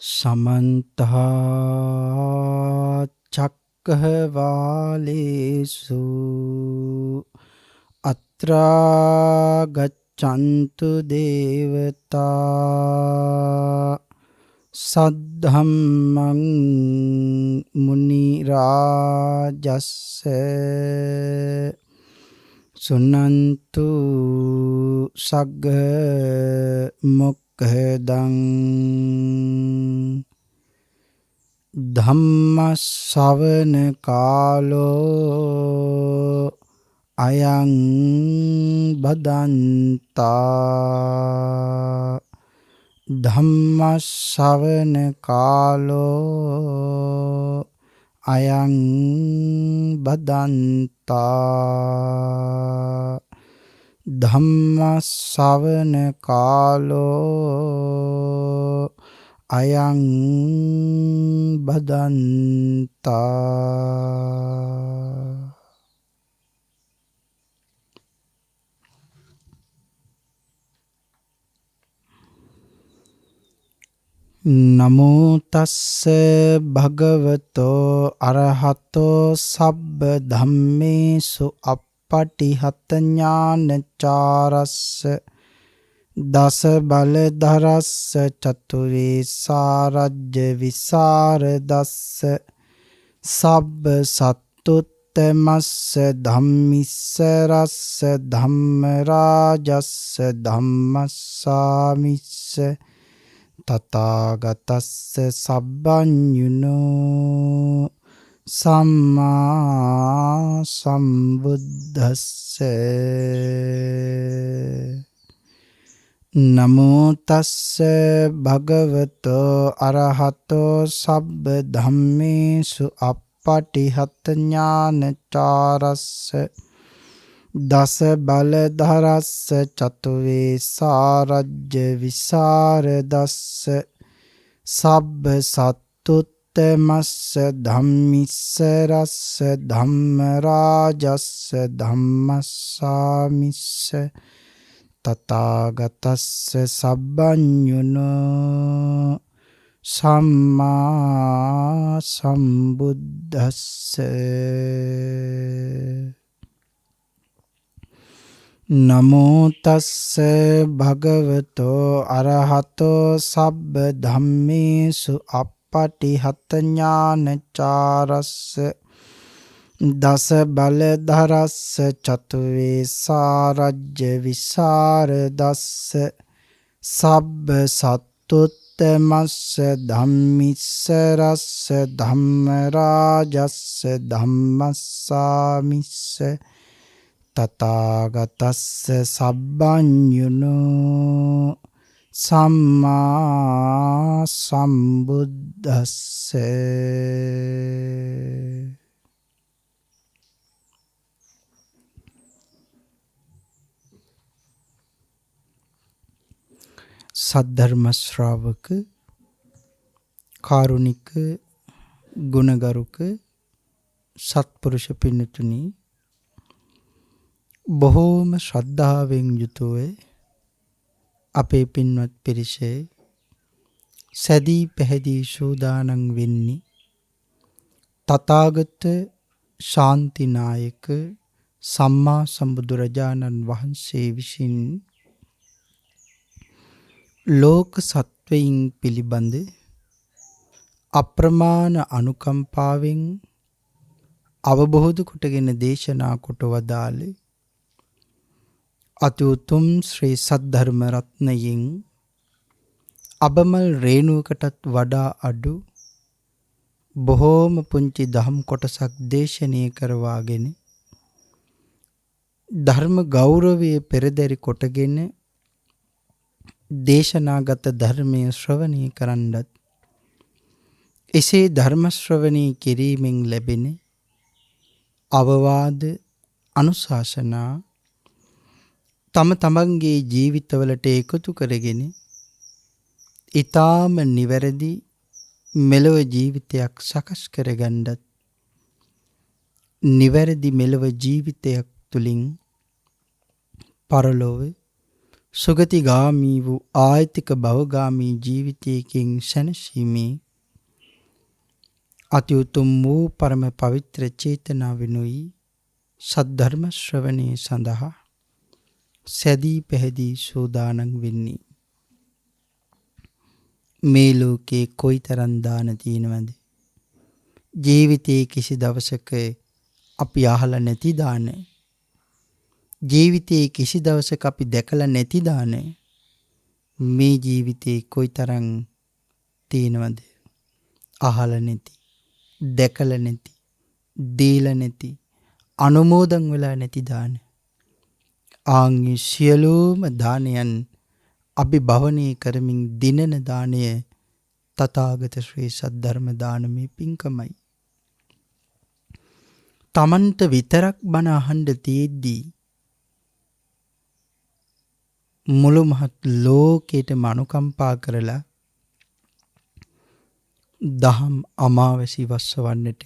समन्त चक्रवालेषु अत्रा गच्छन्तु देवता सद्धम्मं मुनिराजस्य सुनन्तु सग्ग मुक्खदं ධම්මස්සවන කාලෝ අයං බදන්තා ධම්මස්සවන කාලෝ අයං බදන්තා ධම්මස්සවන කාලෝ අයං බදන්තා. නමෝ තස්ස භගවතෝ අරහතෝ සබ්බ ධම්මේසු අප්පටිහත ඥානචාරස්ස දස බලධරස්ස චතුරේ සාරජ්‍ය විසරදස්ස සබ්බ සත්තුත්තමස්ස ධම්මිස්ස රස්ස ධම්ම රාජස්ස ධම්මස්සාමිස්ස තථාගතස්ස සබ්බඤුනෝ සම්මා සම්බුද්දස්ස. නමෝ තස්ස භගවතෝ අරහතෝ සබ්බ ධම්මේසු අප්පටිහත ඥානචාරස්ස දස බලධරස්ස චතුවේ සාරජ්‍ය විසරදස්ස සබ්බ සත්තුත්තමස්ස ධම්මිස්ස රස්ස ධම්ම රාජස්ස ධම්මස්සාමිස්ස තථාගතස්ස සබ්බඤුනෝ සම්මා සම්බුද්දස්ස. නමෝ තස්ස භගවතෝ අරහතෝ සබ්බ ධම්මේසු අප්පටිහත ඥානචාරස්ස දස බලධරස්ස චතුවේ සාරජ්‍ය විසරදස්ස සබ්බ සත්තුත්තමස්ස ධම්මිස්ස රස්ස ධම්ම රාජස්ස ධම්මස්සාමිස්ස තථාගතස්ස සබ්බඤුනෝ සම්මා සම්බුද්දස්ස. සද්ධර්ම ශ්‍රාවක කාරුණික ගුණගරුක සත්පුරුෂ පින්තුනි, බොහෝම ශ්‍රද්ධාවෙන් යුතුව අපේ පින්වත් පිරිසේ සැදී පැහැදී සූදානම් වෙන්නේ තථාගත ශාන්තිනායක සම්මා සම්බුදුරජාණන් වහන්සේ විසින් ලෝක සත්වයින් පිළිබඳ අප්‍රමාණ අනුකම්පාවෙන් අවබෝධ කොටගෙන දේශනා කොට වදාළේ අති උතුම් ශ්‍රී සද්ධර්ම රත්නයෙන් අබමල් රේණුවකටත් වඩා අඩු බොහෝම පුංචි දහම් කොටසක් දේශනය කරවාගෙන ධර්ම ගෞරවය පෙරදරි කොටගෙන දේශනාගත ධර්මය ශ්‍රවණය කරන්නත් එසේ ධර්ම ශ්‍රවණය කිරීමෙන් ලැබෙන අවවාද අනුශාසනා තම තමන්ගේ ජීවිතවලට එකතු කරගෙන ඊටාම නිවැරදි මෙලොව ජීවිතයක් සකස් කරගන්නත් නිවැරදි මෙලොව ජීවිතයක් තුලින් පරලොව සුගතිගාමී වූ ආයතික භවගාමී ජීවිතයකින් සැනසීමේ අති උතුම් වූ පරම පවිත්‍ර චේතනාවෙනුයි සද්ධර්ම ශ්‍රවණය සඳහා සැදී පැහැදී සූදානම් වෙන්නේ. මේ ලෝකේ කොයිතරම් දාන තියෙනවද? ජීවිතයේ කිසි දවසක අපි අහලා නැති දාන, ජීවිතයේ කිසි දවසක අපි දැකලා නැති දාන මේ ජීවිතේ කොයිතරම් තියෙනවද? අහලා නැති, දැකලා නැති, දීලා නැති, අනුමෝදන් වෙලා නැති දාන. ආන්ගේ සියලුම දානයන් අභිභවනය කරමින් දිනන දානය තථාගත ශ්‍රී සද්ධර්ම දානමේ පින්කමයි. තමන්ට විතරක් බණ අහන්න තියෙද්දී මුළු මහත් ලෝකෙටම අනුකම්පා කරලා දහම් අමාවැසි වස්සවන්නට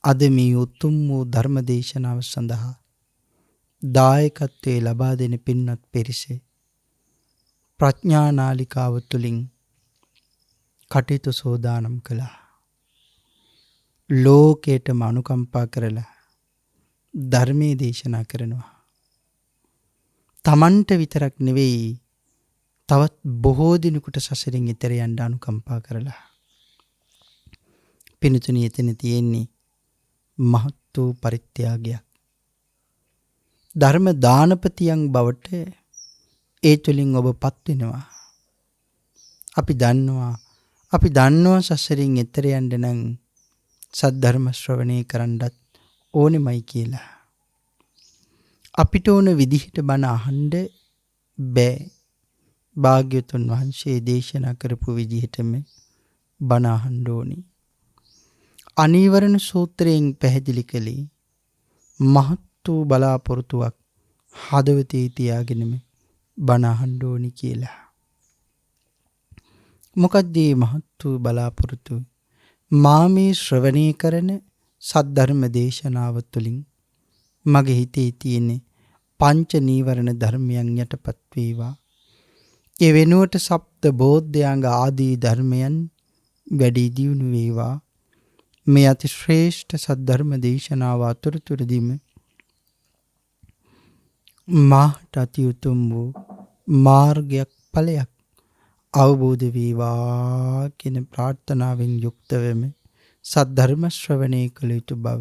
අද මේ උතුම් වූ ධර්ම දේශනාව සඳහා දායකත්වයේ ලබා දෙන පින්වත් පිරිස ප්‍රඥා නාලිකාව තුළින් කටයුතු සෝදානම් කළා. ලෝකයටම අනුකම්පා කරලා ධර්මයේ දේශනා කරනවා. තමන්ට විතරක් නෙවෙයි තවත් බොහෝ දිනකට සසරින් ඈතර යන්න අනුකම්පා කරලා. පින්තුනි, එතන තියෙන්නේ මහත් වූ පරිත්‍යාගයක්. ධර්ම දානපතියන් බවට ඒ තුළින් ඔබපත් වෙනවා. අපි දන්නවා සසරින් ඈතර යන්න නම් සද්ධර්ම ශ්‍රවණය කරන්නත් ඕනෙමයි කියලා. අපිට ඕන විදිහට බණ අහන්න බෑ. භාග්‍යවතුන් වහන්සේ දේශනා කරපු විදිහටම බණ අහන්න ඕනි. අනීවරණ සූත්‍රයෙන් පැහැදිලි කළේ මහත් වූ බලාපොරොත්තුවක් හදවතේ තියාගෙනම බණ අහන්න ඕනි කියලා. මොකක්ද මේ මහත් වූ බලාපොරොත්තුව? මා මේ ශ්‍රවණය කරන සද්ධර්ම දේශනාව තුළින් මගේ හිතේ තියෙන පංච නීවරණ ධර්මයන් යටපත් වේවා. ඒ වෙනුවට සප්ත බෝධ්‍යාංග ආදී ධර්මයන් වැඩි දියුණු වේවා. මේ අති ශ්‍රේෂ්ඨ සද්ධර්ම දේශනාව අතුරුතුරදීම මාට අති උතුම් වූ මාර්ගයක් ඵලයක් අවබෝධ වේවා කියන ප්‍රාර්ථනාවෙන් යුක්තවම සද්ධර්ම ශ්‍රවණය කළ යුතු බව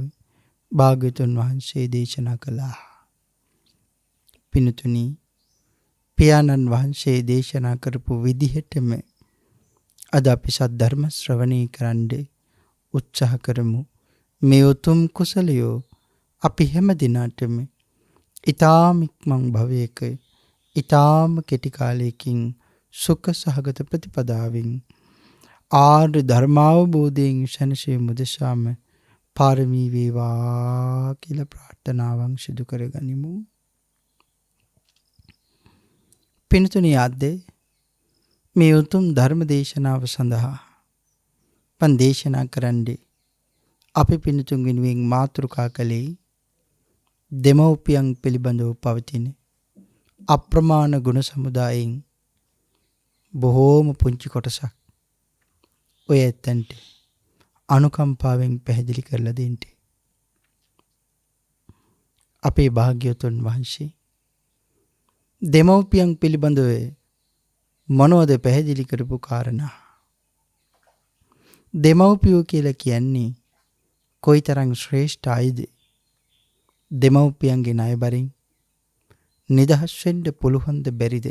භාග්‍යවතුන් වහන්සේ දේශනා කළා. පින්තුනි, පියාණන් වහන්සේ දේශනා කරපු විදිහටම අද අපි සද්ධර්ම ශ්‍රවණය කරන්න උත්සාහ කරමු. මේ උතුම් කුසලයෝ අපි හැම දිනටම ඊ타ම ඉක්මන් භවයක ඊ타ම කෙටි කාලයකින් සුඛ සහගත ප්‍රතිපදාවෙන් ආර්ය ධර්මාවබෝධයෙන් සැනසීම උදෙසාම පාරමී වේවා කියලා ප්‍රාර්ථනාවන් සිදු කරගනිමු. පින්තුනි, අද මේ උතුම් ධර්ම දේශනාව සඳහා පන් දේශනා කරන්නේ අපි පින්තුන් වෙනුවෙන් මාතෘකා කළේ දෙමව්පියන් පිළිබඳව පවතින අප්‍රමාණ ගුණ සමුදායෙන් බොහෝම පුංචි කොටසක් ඔය ඇත්තන්ට අනුකම්පාවෙන් පැහැදිලි කරලා දෙන්න. අපේ භාග්‍යවතුන් වහන්සේ දෙමව්පියන් පිළිබඳව මොනවද පැහැදිලි කරපු කාරණා? දෙමව්පියෝ කියලා කියන්නේ කොයිතරම් ශ්‍රේෂ්ඨ අයද? දෙමව්පියන්ගේ ණයබරින් නිදහස් වෙන්න පුළුවන්ද බැරිද?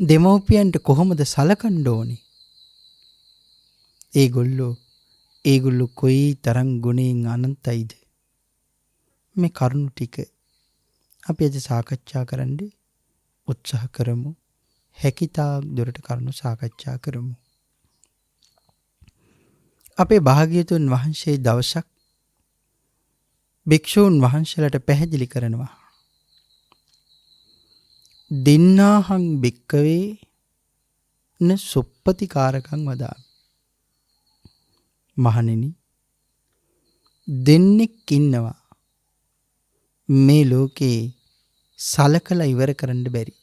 දෙමව්පියන්ට කොහොමද සලකන්න ඕනේ? ඒගොල්ලෝ කොයි තරම් ගුණයෙන් අනන්තයිද? මේ කරුණු ටික අපි අද සාකච්ඡා කරන්න උත්සාහ කරමු. හැකිතාක් දුරට කරුණු සාකච්ඡා කරමු. අපේ භාග්‍යවතුන් වහන්සේ දවසක් භික්ෂූන් වහන්සේලාට පැහැදිලි කරනවා. දින්නාහං භික්කවේ න සුප්පතිකාරකං වදාමි. මහණෙනි, දෙන්නෙක් ඉන්නවා මේ ලෝකේ සලකලා ඉවර කරන්න බැරි.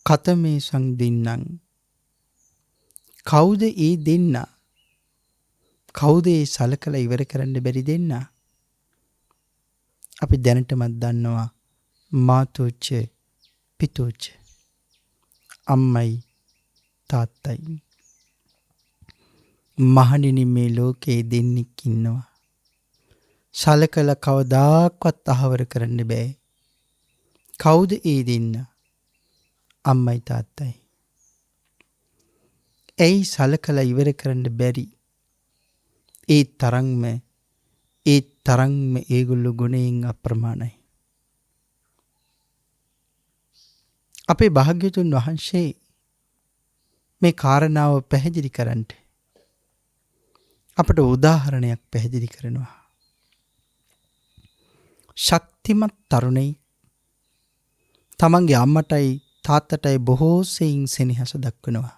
කතමේ සංදින්නම්. කවුද ඒ දෙන්න? කවුද ඒ සලකලා ඉවර කරන්න බැරි දෙන්න? අපි දැනටමත් දන්නවා මාතෝච්ච පිතෝච්ච. අම්මයි තාත්තයි. මහණෙනි මේ ලෝකේ දෙන්නෙක් ඉන්නවා. සලකලා කවදාක්වත් අහවර කරන්න බෑ. කවුද ඒ දෙන්න? අම්මයි තාත්තයි. ඇයි සලකලා ඉවර කරන්න බැරි? ඒ තරම්ම ඒගොල්ලෝ ගුණයෙන් අප්‍රමාණයි. අපේ භාග්‍යවතුන් වහන්සේ මේ කාරණාව පැහැදිලි කරන්න අපට උදාහරණයක් පැහැදිලි කරනවා. ශක්තිමත් තරුණයි තමන්ගේ අම්මටයි තාත්තටයි බොහෝ සෙයින් සෙනෙහස දක්වනවා.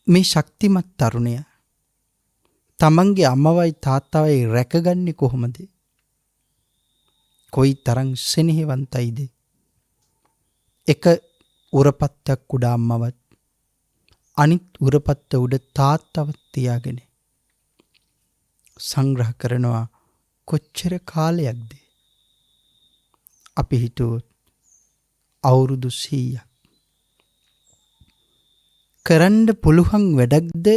මේ ශක්තිමත් තරුණය තමන්ගේ අම්මවයි තාත්තවයි රැකගන්නේ කොහොමද? කොයි තරම් සෙනෙහවන්තයිද? එක උරපත්තක් උඩ අම්මවත් අනිත් උරපත්ත උඩ තාත්තවත් තියාගෙන සංග්‍රහ කරනවා. කොච්චර කාලයක්ද? අපි හිතුවොත් අවුරුදු 100ක්. කරන්න පුළුවන් වැඩක්ද?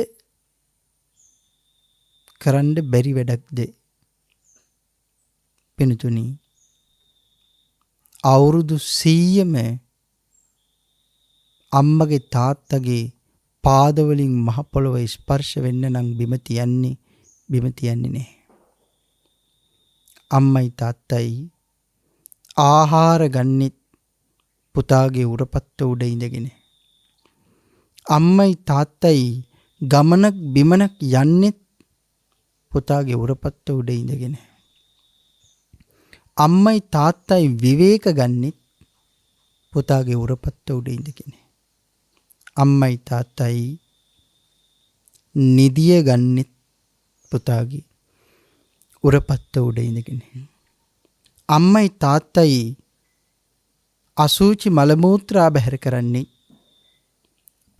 කරන්න බැරි වැඩක්ද? පින්තුනි, අවුරුදු 100ම අම්මගේ තාත්තගේ පාදවලින් මහ පොළොව ස්පර්ශ වෙන්න නම් බිම තියන්නේ නැහැ. අම්මයි තාත්තයි ආහාර ගන්නෙත් පුතාගේ උරපත්ත උඩ ඉඳගෙන. අම්මයි තාත්තයි ගමනක් බිමනක් යන්නෙත් පුතාගේ උරපත්ත උඩ ඉඳගෙන. අම්මයි තාත්තයි විවේක ගන්නෙත් පුතාගේ උරපත්ත උඩ ඉඳගෙන. අම්මයි තාත්තයි නිදිය ගන්නෙත් පුතාගේ උරපත්ත උඩ ඉඳගෙන. අම්මයි තාත්තයි අසූචි මල මූත්‍රා බැහැර කරන්නේ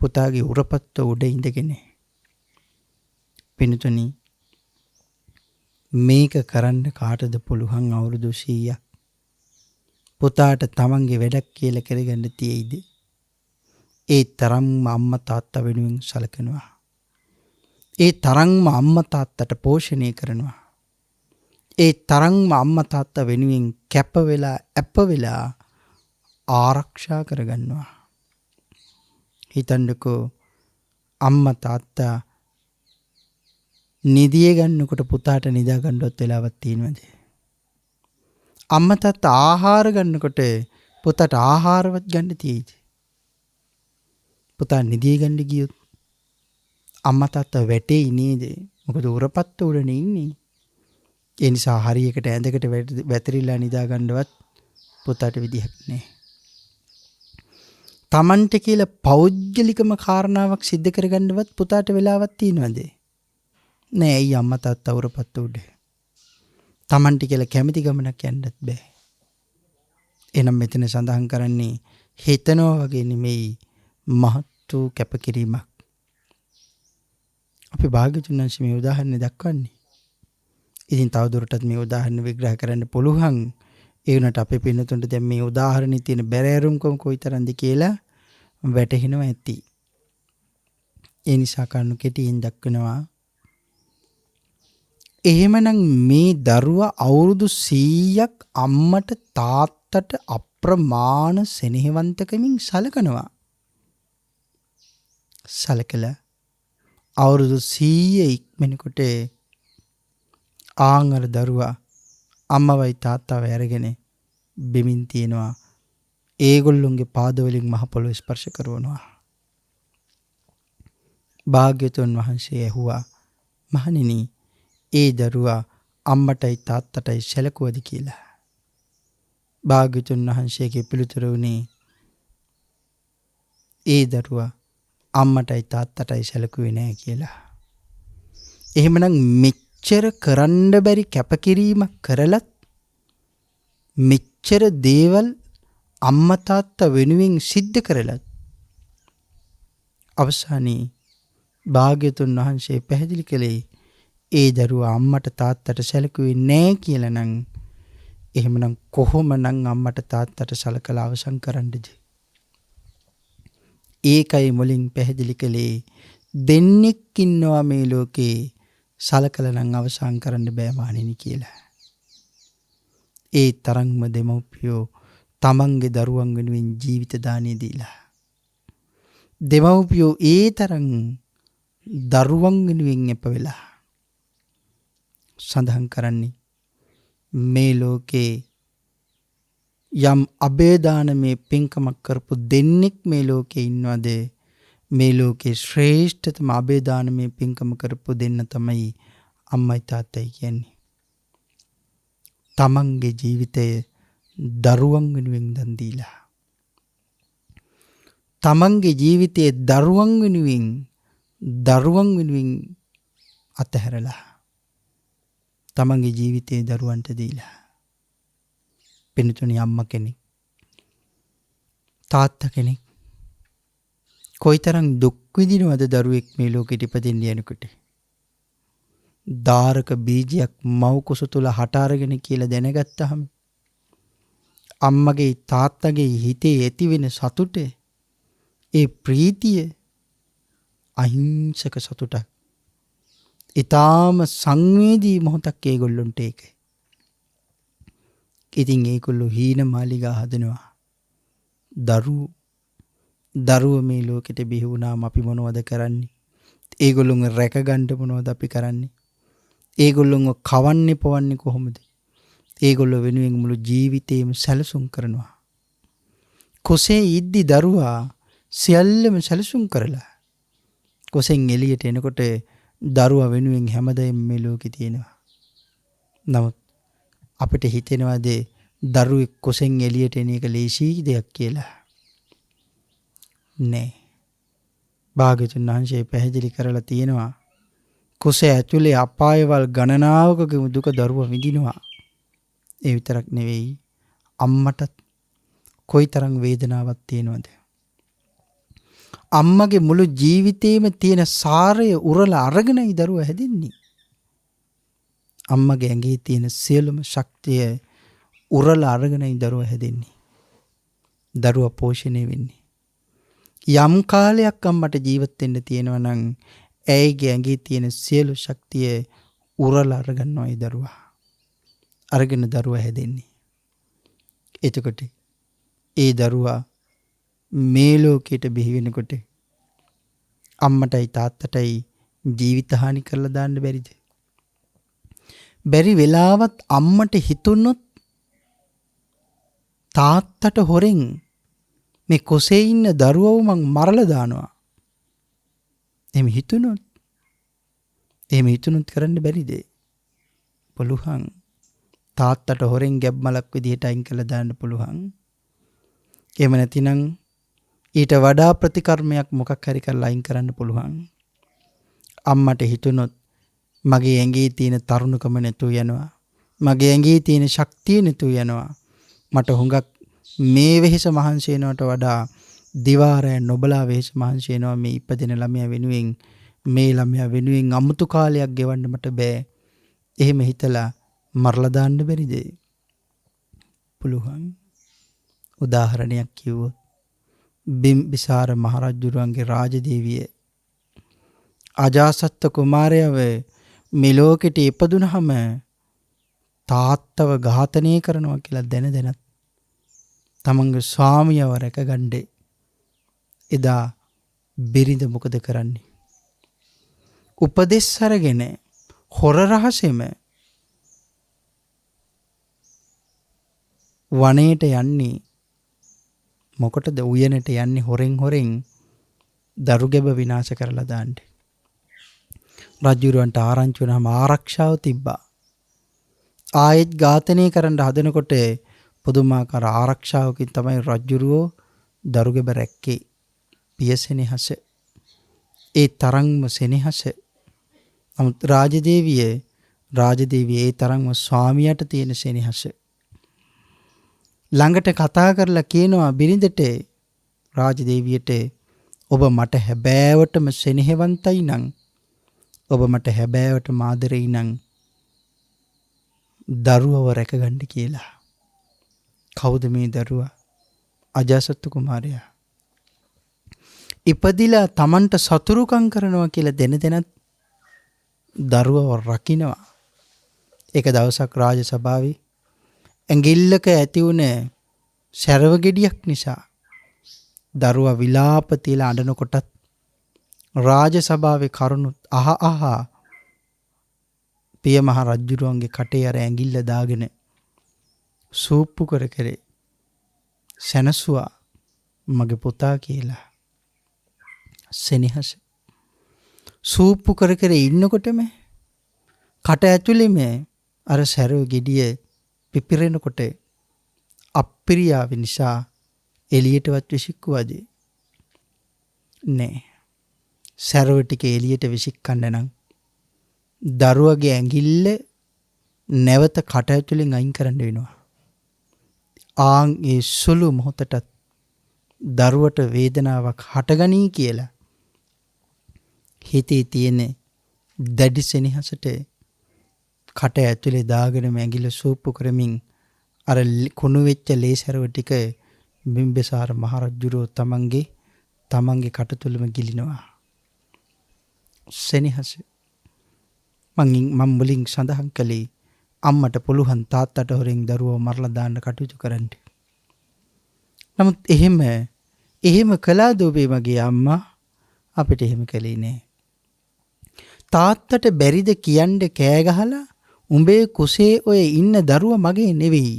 පුතාගේ උරපත්ත උඩ ඉඳගෙන. පින්තුනි, මේක කරන්න කාටද පුළුවන්? අවුරුදු 100ක් පුතාට තමන්ගේ වැඩක් කියලා කරගන්න තියෙයිද? ඒ තරම්ම අම්මා තාත්තා වෙනුවෙන් සලකනවා. ඒ තරම්ම අම්මා තාත්තට පෝෂණය කරනවා. ඒ තරම්ම අම්මා තාත්තා වෙනුවෙන් කැප වෙලා ආරක්ෂා කරගන්නවා. හිතන්නකෝ, අම්මා තාත්තා නිදිය ගන්නකොට පුතාට නිදා ගන්නවත් වෙලාවක් තියෙනවද? අම්මා තාත්තා ආහාර ගන්නකොට පුතාට ආහාරවත් ගන්න තියෙයිද? පුතා නිදිය ගන්න ගියොත් අම්මා තාත්තා වැටෙයි නේද? මොකද උරපත්ත උඩනේ ඉන්නේ. ඒ නිසා හරියකට ඇඳකට වැතිරිලා නිදා ගන්නවත් පුතාට විදිහක් නැහැ. තමන්ට කියලා පෞද්ගලිකම කාරණාවක් සිද්ධ කරගන්නවත් පුතාට වෙලාවක් තියෙනවද? නෑ. ඇයි? අම්මා තාත්තා උරපත්ත උඩ. තමන්ට කියලා කැමති ගමනක් යන්නත් බෑ. එනම් මෙතන සඳහන් කරන්නේ හිතනවා වගේ නෙමෙයි, මහත් වූ කැපකිරීමක්. අපි භාග්‍යවතුන් වහන්සේ මේ උදාහරණ දක්වන්නේ. ඉතින් තවදුරටත් මේ උදාහරණ විග්‍රහ කරන්න පුළුවන්. ඒ වුණාට අපේ පින්නතුන්ට දැන් මේ උදාහරණේ තියෙන බැරෑරුම්කම කොයිතරම්ද කියලා වැටහෙනවා ඇති. ඒ නිසා කරුණු කෙටියෙන් දක්වනවා. එහෙමනම් මේ දරුවා අවුරුදු 100ක් අම්මට තාත්තට අප්‍රමාණ සෙනෙහවන්තකමින් සලකනවා. සලකලා අවුරුදු 100 ඉක්මනකොට ආංගර දරුවා අම්මවයි තාත්තවයි අරගෙන බෙමින් තියනවා. ඒගොල්ලොන්ගේ පාදවලින් මහ පොළොව ස්පර්ශ කරනවා. භාග්‍යවතුන් වහන්සේ ඇහුවා, මහණෙනි, ඒ දරුවා අම්මටයි තාත්තටයි සැලකුවද කියලා. භාග්‍යවතුන් වහන්සේගේ පිළිතුර වුණේ, ඒ දරුවා අම්මටයි තාත්තටයි සැලකුවේ නැහැ කියලා. එහෙමනම් මෙච්චර කරන්න බැරි කැපකිරීමක් කරලත් මෙච්චර දේවල් අම්මා තාත්තා වෙනුවෙන් සිද්ධ කරලත් අවසානයේ භාග්‍යතුන් වහන්සේ පැහැදිලි කළේ ඒ දරුවා අම්මට තාත්තට සැලකුවේ නැහැ කියලා නම් එහෙමනම් කොහොමනම් අම්මට තාත්තට සලකලා අවසන් කරන්නද? ඒකයි මුලින් පැහැදිලි කළේ දෙන්නෙක් ඉන්නවා මේ ලෝකේ සලකලා නම් අවසන් කරන්න බෑ මාණෙනි කියලා. ඒ තරම්ම දෙමව්පියෝ තමන්ගේ දරුවන් වෙනුවෙන් ජීවිත දාණය දීලා. දෙමව්පියෝ ඒ තරම් දරුවන් වෙනුවෙන් එප වෙලා සඳහන් කරන්නේ මේ ලෝකේ යම් අබේදානමේ පින්කමක් කරපු දෙන්නෙක් මේ ලෝකේ ඉන්නවද? මේ ලෝකේ ශ්‍රේෂ්ඨතම අබේදානමේ පින්කම කරපු දෙන්න තමයි අම්මයි තාත්තයි කියන්නේ. තමන්ගේ ජීවිතය දරුවන් වෙනුවෙන් දන් දීලා. තමන්ගේ ජීවිතයේ දරුවන් වෙනුවෙන් අතහැරලා තමන්ගේ ජීවිතයේ දරුවන්ට දීලා. පින්තුනි අම්මා කෙනෙක් තාත්තා කෙනෙක් කොයිතරම් දුක් විඳිනවද දරුවෙක් මේ ලෝකෙට ඉපදෙන්න යනකොට. දාරක බීජයක් මව් කුස තුල හට අරගෙන කියලා දැනගත්තාම අම්මගේ තාත්තගේ හිතේ ඇති වෙන සතුට ඒ ප්‍රීතිය අහිංසක සතුටක්. ඊටාම සංවේදී මොහොතක් ඒගොල්ලොන්ට ඒකයි. ඉතින් ඒගොල්ලෝ හීන මාලිගා හදනවා. දරුව මේ ලෝකෙට බිහි වුණාම අපි මොනවද කරන්නේ? ඒගොල්ලොන්ව රැක ගන්න මොනවද අපි කරන්නේ? ඒගොල්ලොන්ව කවන්නේ පවන්නේ කොහොමද? ඒගොල්ලෝ වෙනුවෙන් මුළු ජීවිතේම සැලසුම් කරනවා. කුසේ ඉද්දි දරුවා සියල්ලම සැලසුම් කරලා කුසෙන් එළියට එනකොට දරුවා වෙනුවෙන් හැමදේම මේ ලෝකේ තියෙනවා. නමුත් අපිට හිතෙනවාද දරුවෙක් කුසෙන් එළියට එන එක ලේසි දෙයක් කියලා? නෑ. භාග්‍යතුන් වහන්සේ පැහැදිලි කරලා තියෙනවා කුස ඇතුලේ අපායවල් ගණනාවකගේ දුක දරුවා විඳිනවා. ඒ විතරක් නෙවෙයි අම්මටත් කොයිතරම් වේදනාවක් තියෙනවද? අම්මගේ මුළු ජීවිතේම තියෙන සාරය උරලා අරගෙනයි දරුවා හැදෙන්නේ. අම්මගේ ඇඟේ තියෙන සියලුම ශක්තිය උරලා අරගෙනයි දරුවා හැදෙන්නේ. දරුවා පෝෂණය වෙන්නේ. යම් කාලයක් අම්මට ජීවත් වෙන්න තියෙනවා නම් ඇයිගේ ඇඟේ තියෙන සියලු ශක්තිය උරලා අරගන්නවා ඒ දරුවා. අරගෙන දරුවා හැදෙන්නේ. එතකොට ඒ දරුවා මේ ලෝකෙට බිහි වෙනකොට අම්මටයි තාත්තටයි ජීවිත හානි කරලා දාන්න බැරිද? බැරි වෙලාවත් අම්මට හිතුනොත් තාත්තට හොරෙන් මේ කොසේ ඉන්න දරුවව මං මරලා දානවා. එහෙම හිතුනොත් කරන්න බැරිද? පුළුවන්. තාත්තට හොරෙන් ගැබ්මලක් විදිහට අයින් කරලා දාන්න පුළුවන්. එහෙම නැතිනම් ඊට වඩා ප්‍රතිකර්මයක් මොකක් හරි කරලා අයින් කරන්න පුළුවන්. අම්මට හිතුනොත් මගේ ඇඟේ තියෙන තරුණකම නැතුව යනවා. මගේ ඇඟේ තියෙන ශක්තිය නැතුව යනවා. මට හුඟක් මේ වෙහෙස මහන්සි වෙනවට වඩා දිවාරය නොබලා වෙහෙස මහන්සි වෙනවා මේ ඉපදෙන ළමයා වෙනුවෙන්. මේ ළමයා වෙනුවෙන් අමුතු කාලයක් ගෙවන්න මට බෑ. එහෙම හිතලා මරලා දාන්න බැරිද? පුළුවන්. උදාහරණයක් කිව්වොත් බිම්බිසාර මහරජුරුවන්ගේ රාජදේවිය අජාසත්ත කුමාරයව මේ ලෝකෙට ඉපදුනහම තාත්තව ඝාතනය කරනවා කියලා දැනත් තමන්ගේ ස්වාමියව රැකගන්නේ එදා බිරිඳ මොකද කරන්නේ? උපදෙස් අරගෙන හොර රහසෙම වනයේට යන්නේ මොකටද? උයනට යන්නේ හොරෙන් දරු ගැබ විනාශ කරලා දාන්න. රජුරවන්ට ආරංචි වුණාම ආරක්ෂාව තිබ්බා. ආයෙත් ඝාතනය කරන්න හදනකොට පුදුමාකාර ආරක්ෂාවකින් තමයි රජුරෝ දරු ගැබ රැක්කේ. පියසෙනෙහස. ඒ තරම්ම සෙනෙහස. නමුත් රාජදේවිය ඒ තරම්ම ස්වාමියාට තියෙන සෙනෙහස. ළඟට කතා කරලා කියනවා බිරිඳට රාජදේවියට ඔබ මට හැබෑවටම සෙනෙහවන්තයි නම් ඔබ මට හැබෑවටම ආදරෙයි නම් දරුවව රැකගන්න කියලා. කවුද මේ දරුවා? අජාසත්තු කුමාරයා. ඉපදිලා Tamanට සතුරුකම් කරනවා කියලා දෙනත් දරුවව රකින්නවා. එක දවසක් රාජ සභාවේ ඇඟිල්ලක ඇති වුණ සැරව ගෙඩියක් නිසා දරුවා විලාප තියලා අඬනකොටත් රාජ සභාවේ කරුණුත් අහ පිය මහ රජුරුවන්ගේ කටේ අර ඇඟිල්ල දාගෙන සූප්පු කර කරේ සැනසුවා මගේ පුතා කියලා. සෙනෙහස සූප්පු කර කර ඉන්නකොටම කට ඇතුළෙම අර සැරව ගෙඩිය පිපිරෙනකොට අප්පිරියාව නිසා එළියටවත් විසික්කුවද නෑ. සැරව ටික එළියට විසික්කන්න නම් දරුවගේ ඇඟිල්ල නැවත කට ඇතුලෙන් අයින් කරන්න වෙනවා. ආන් ඒ සුළු මොහොතටත් දරුවට වේදනාවක් හටගනී කියලා හිතේ තියෙන දැඩි සෙනෙහසට කට ඇතුලේ දාගෙන ඇඟිල්ල සූප්පු කරමින් අර කුණු වෙච්ච ලේසරව ටික බිම්බිසාර මහරජුරෝ තමන්ගේ කට තුලම ගිලිනවා. සෙනෙහස මම මුලින් සඳහන් කළේ අම්මට පුළුවන් තාත්තට හොරෙන් දරුවව මරලා දාන්න කටයුතු කරන්න. නමුත් එහෙම කළාද ඔබේ මගේ අම්මා? අපිට එහෙම කළේ නෑ. තාත්තට බැරිද කියන්න කෑ ගහලා උඹේ කුසේ ඔය ඉන්න දරුවා මගේ නෙවෙයි.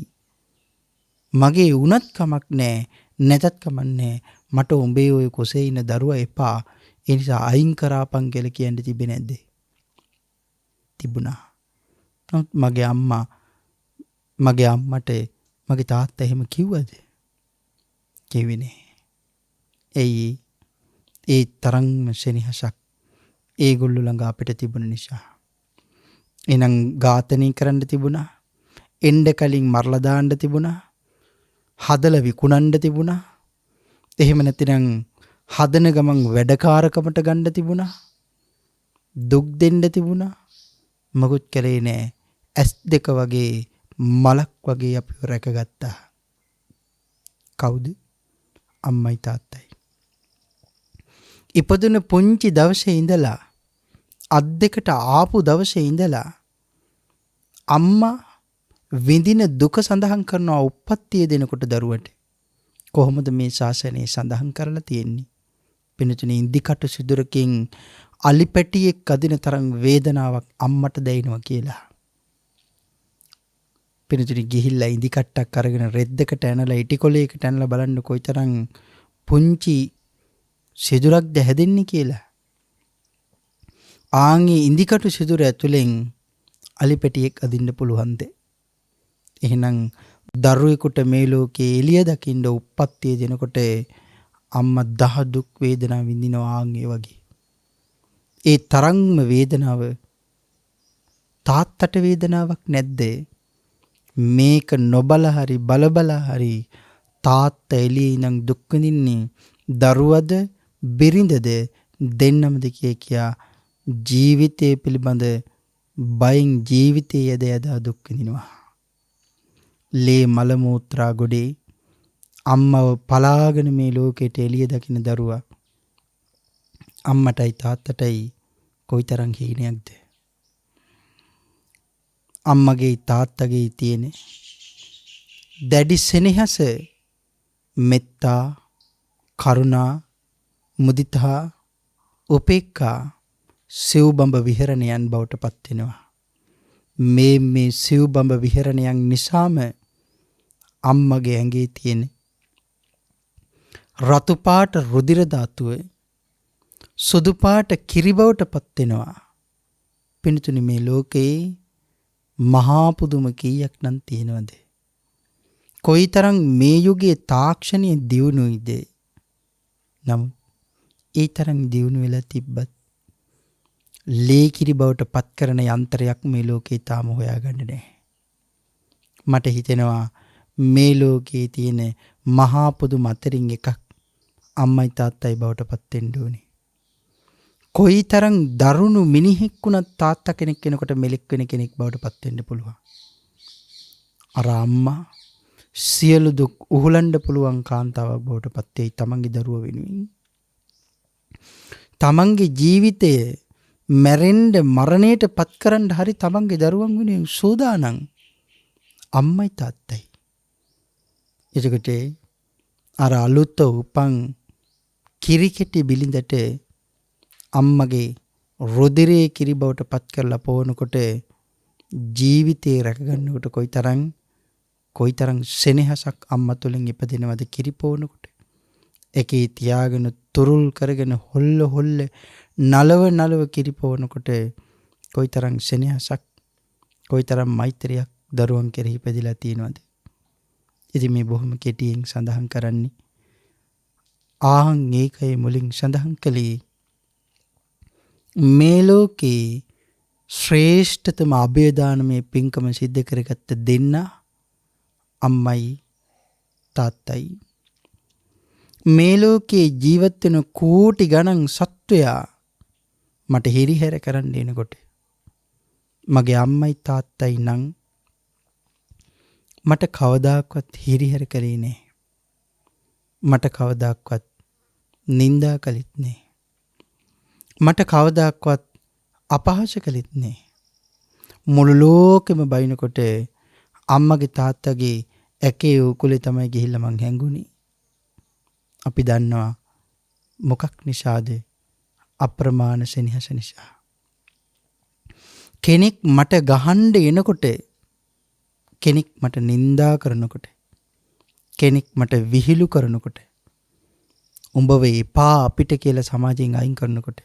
මගේ වුණත් කමක් නෑ නැතත් කමක් නෑ. මට උඹේ ඔය කුසේ ඉන්න දරුවා එපා. ඒ නිසා අයින් කරාපන් කියලා කියන්න තිබෙන්නේ නැද්ද? තිබුණා. නමුත් මගේ අම්මට මගේ තාත්තා එහෙම කිව්වද? කිව්වේ නෑ. ඒ තරම්ම සෙනෙහසක් ඒගොල්ලෝ ළඟ අපිට තිබුණ නිසා. එහෙනම් ඝාතනය කරන්න තිබුණා. එන්න කලින් මරලා දාන්න තිබුණා. හදලා විකුණන්න තිබුණා. එහෙම නැතිනම් හදන ගමන් වැඩකාරකමට ගන්න තිබුණා. දුක් දෙන්න තිබුණා. මොකුත් කළේ නෑ. S2 වගේ මලක් වගේ අපිව රැකගත්තා. කවුද? අම්මයි තාත්තයි. ඉපදුන පුංචි දවසේ ඉඳලා අත් දෙකට ආපු දවසේ ඉඳලා අම්මා විඳින දුක සඳහන් කරනවා උප්පත්තිය දෙනකොට දරුවට. කොහොමද මේ ශාසනයේ සඳහන් කරලා තියෙන්නේ? පිනතුනේ ඉන්දිකටු සිදුරකින් අලිපැටියෙක් අදින තරම් වේදනාවක් අම්මට දැනෙනවා කියලා. පිනතුනේ ගිහිල්ලා ඉන්දිකට්ටක් අරගෙන රෙද්දකට ඇනලා ඉටිකොලයකට ඇනලා බලන්න කොයිතරම් පුංචි සිදුරක්ද හැදෙන්නේ කියලා. ආන්ගේ ඉන්දිකටු සිදුර ඇතුලෙන් අලිපැටියෙක් අදින්න පුළුවන්ද? එහෙනම් දරුවෙකුට මේ ලෝකේ එළිය දකින්න උප්පත්තිය දෙනකොට අම්මා දහ දුක් වේදනා විඳිනවා ආන්ගේ වගේ. ඒ තරම්ම වේදනාව තාත්තට වේදනාවක් නැද්ද? මේක නොබල හරි බලබල හරි තාත්තා එළියේ ඉඳන් දුක් විඳින්නේ දරුවද බිරිඳද දෙන්නමද කියා ජීවිතය පිළිබඳ බයෙන් ජීවිතයේ යදා දුක් විඳිනවා. ලේ මල මූත්‍රා ගොඩේ අම්මව පලාගෙන මේ ලෝකෙට එළිය දකින්න දරුවා අම්මටයි තාත්තටයි කොයිතරම් හීනයක්ද? අම්මගේ තාත්තගේ තියෙන දැඩි සෙනෙහස මෙත්තා, කරුණා, මුදිතා, උපේක්ඛා සිව්බඹ විහරණයන් බවට පත් වෙනවා. මේ සිව්බඹ විහරණයන් නිසාම අම්මගේ ඇඟේ තියෙන රතු පාට රුධිර ධාතුව සුදු පාට කිරි බවට පත් වෙනවා. පින්තුනි මේ ලෝකේ මහා පුදුම කීයක් නම් තියෙනවද? කොයිතරම් මේ යුගයේ තාක්ෂණයේ දියුණුයිද? නමුත් ඒ තරම් දියුණු වෙලා තිබ්බත් ලේ කිරි බවට පත් කරන යන්ත්‍රයක් මේ ලෝකේ තාම හොයාගන්න නැහැ. මට හිතෙනවා මේ ලෝකයේ තියෙන මහා පොදු මතරින් එකක් අම්මයි තාත්තයි බවට පත් වෙන්න ඕනේ. කොයිතරම් දරුණු මිනිහෙක් වුණත් තාත්තා කෙනෙක් කෙනෙකුට මෙලෙක් වෙන කෙනෙක් බවට පත් වෙන්න පුළුවන්. අර අම්මා සියලු දුක් උහුලන්න පුළුවන් කාන්තාවක් බවට පත් වෙයි තමන්ගේ දරුවා වෙනුවෙන්. තමන්ගේ ජීවිතය මැරෙන්න මරණයට පත් කරන්න හරි තමන්ගේ දරුවන් වෙනුවෙන් සෝදානම් අම්මයි තාත්තයි. එතකොට අර අලුත උපන් කිරිකෙටි බිලිඳට අම්මගේ රොදිරේ කිරි බවට පත් කරලා පොවනකොට ජීවිතේ රැකගන්නකොට කොයිතරම් සෙනෙහසක් අම්මා තුලින් ඉපදෙනවද කිරි පොවනකොට. එකේ තියාගෙන තුරුල් කරගෙන හොල්ල නලව කිරි පොවනකොට කොයිතරම් සෙනෙහසක් කොයිතරම් මෛත්‍රියක් දරුවන් කෙරෙහි ඉපදිලා තියෙනවද. ඉතින් මේ බොහොම කෙටියෙන් සඳහන් කරන්නේ ඒකයි මුලින් සඳහන් කළේ මේ ලෝකේ ශ්‍රේෂ්ඨතම අභයදානමේ පින්කම සිද්ධ කරගත්ත දෙන්න අම්මයි තාත්තයි. මේ ලෝකේ ජීවත් වෙන කෝටි ගණන් සත්වයා මට හිරිහැර කරන්න එනකොට මගේ අම්මයි තාත්තයි නම් මට කවදාක්වත් හිරිහැර කරේ නෑ. මට කවදාක්වත් නින්දා කළෙත් නෑ. මට කවදාක්වත් අපහාස කළෙත් නෑ. මුළු ලෝකෙම බයිනකොට අම්මගේ තාත්තගේ ඇකේ උකුලේ තමයි ගිහිල්ලා මං හැංගුනේ. අපි දන්නවා මොකක් නිසාද? අප්‍රමාණ සෙනෙහස නිසා. කෙනෙක් මට ගහන්න එනකොට, කෙනෙක් මට නින්දා කරනකොට, කෙනෙක් මට විහිළු කරනකොට, උඹව එපා අපිට කියලා සමාජයෙන් අයින් කරනකොට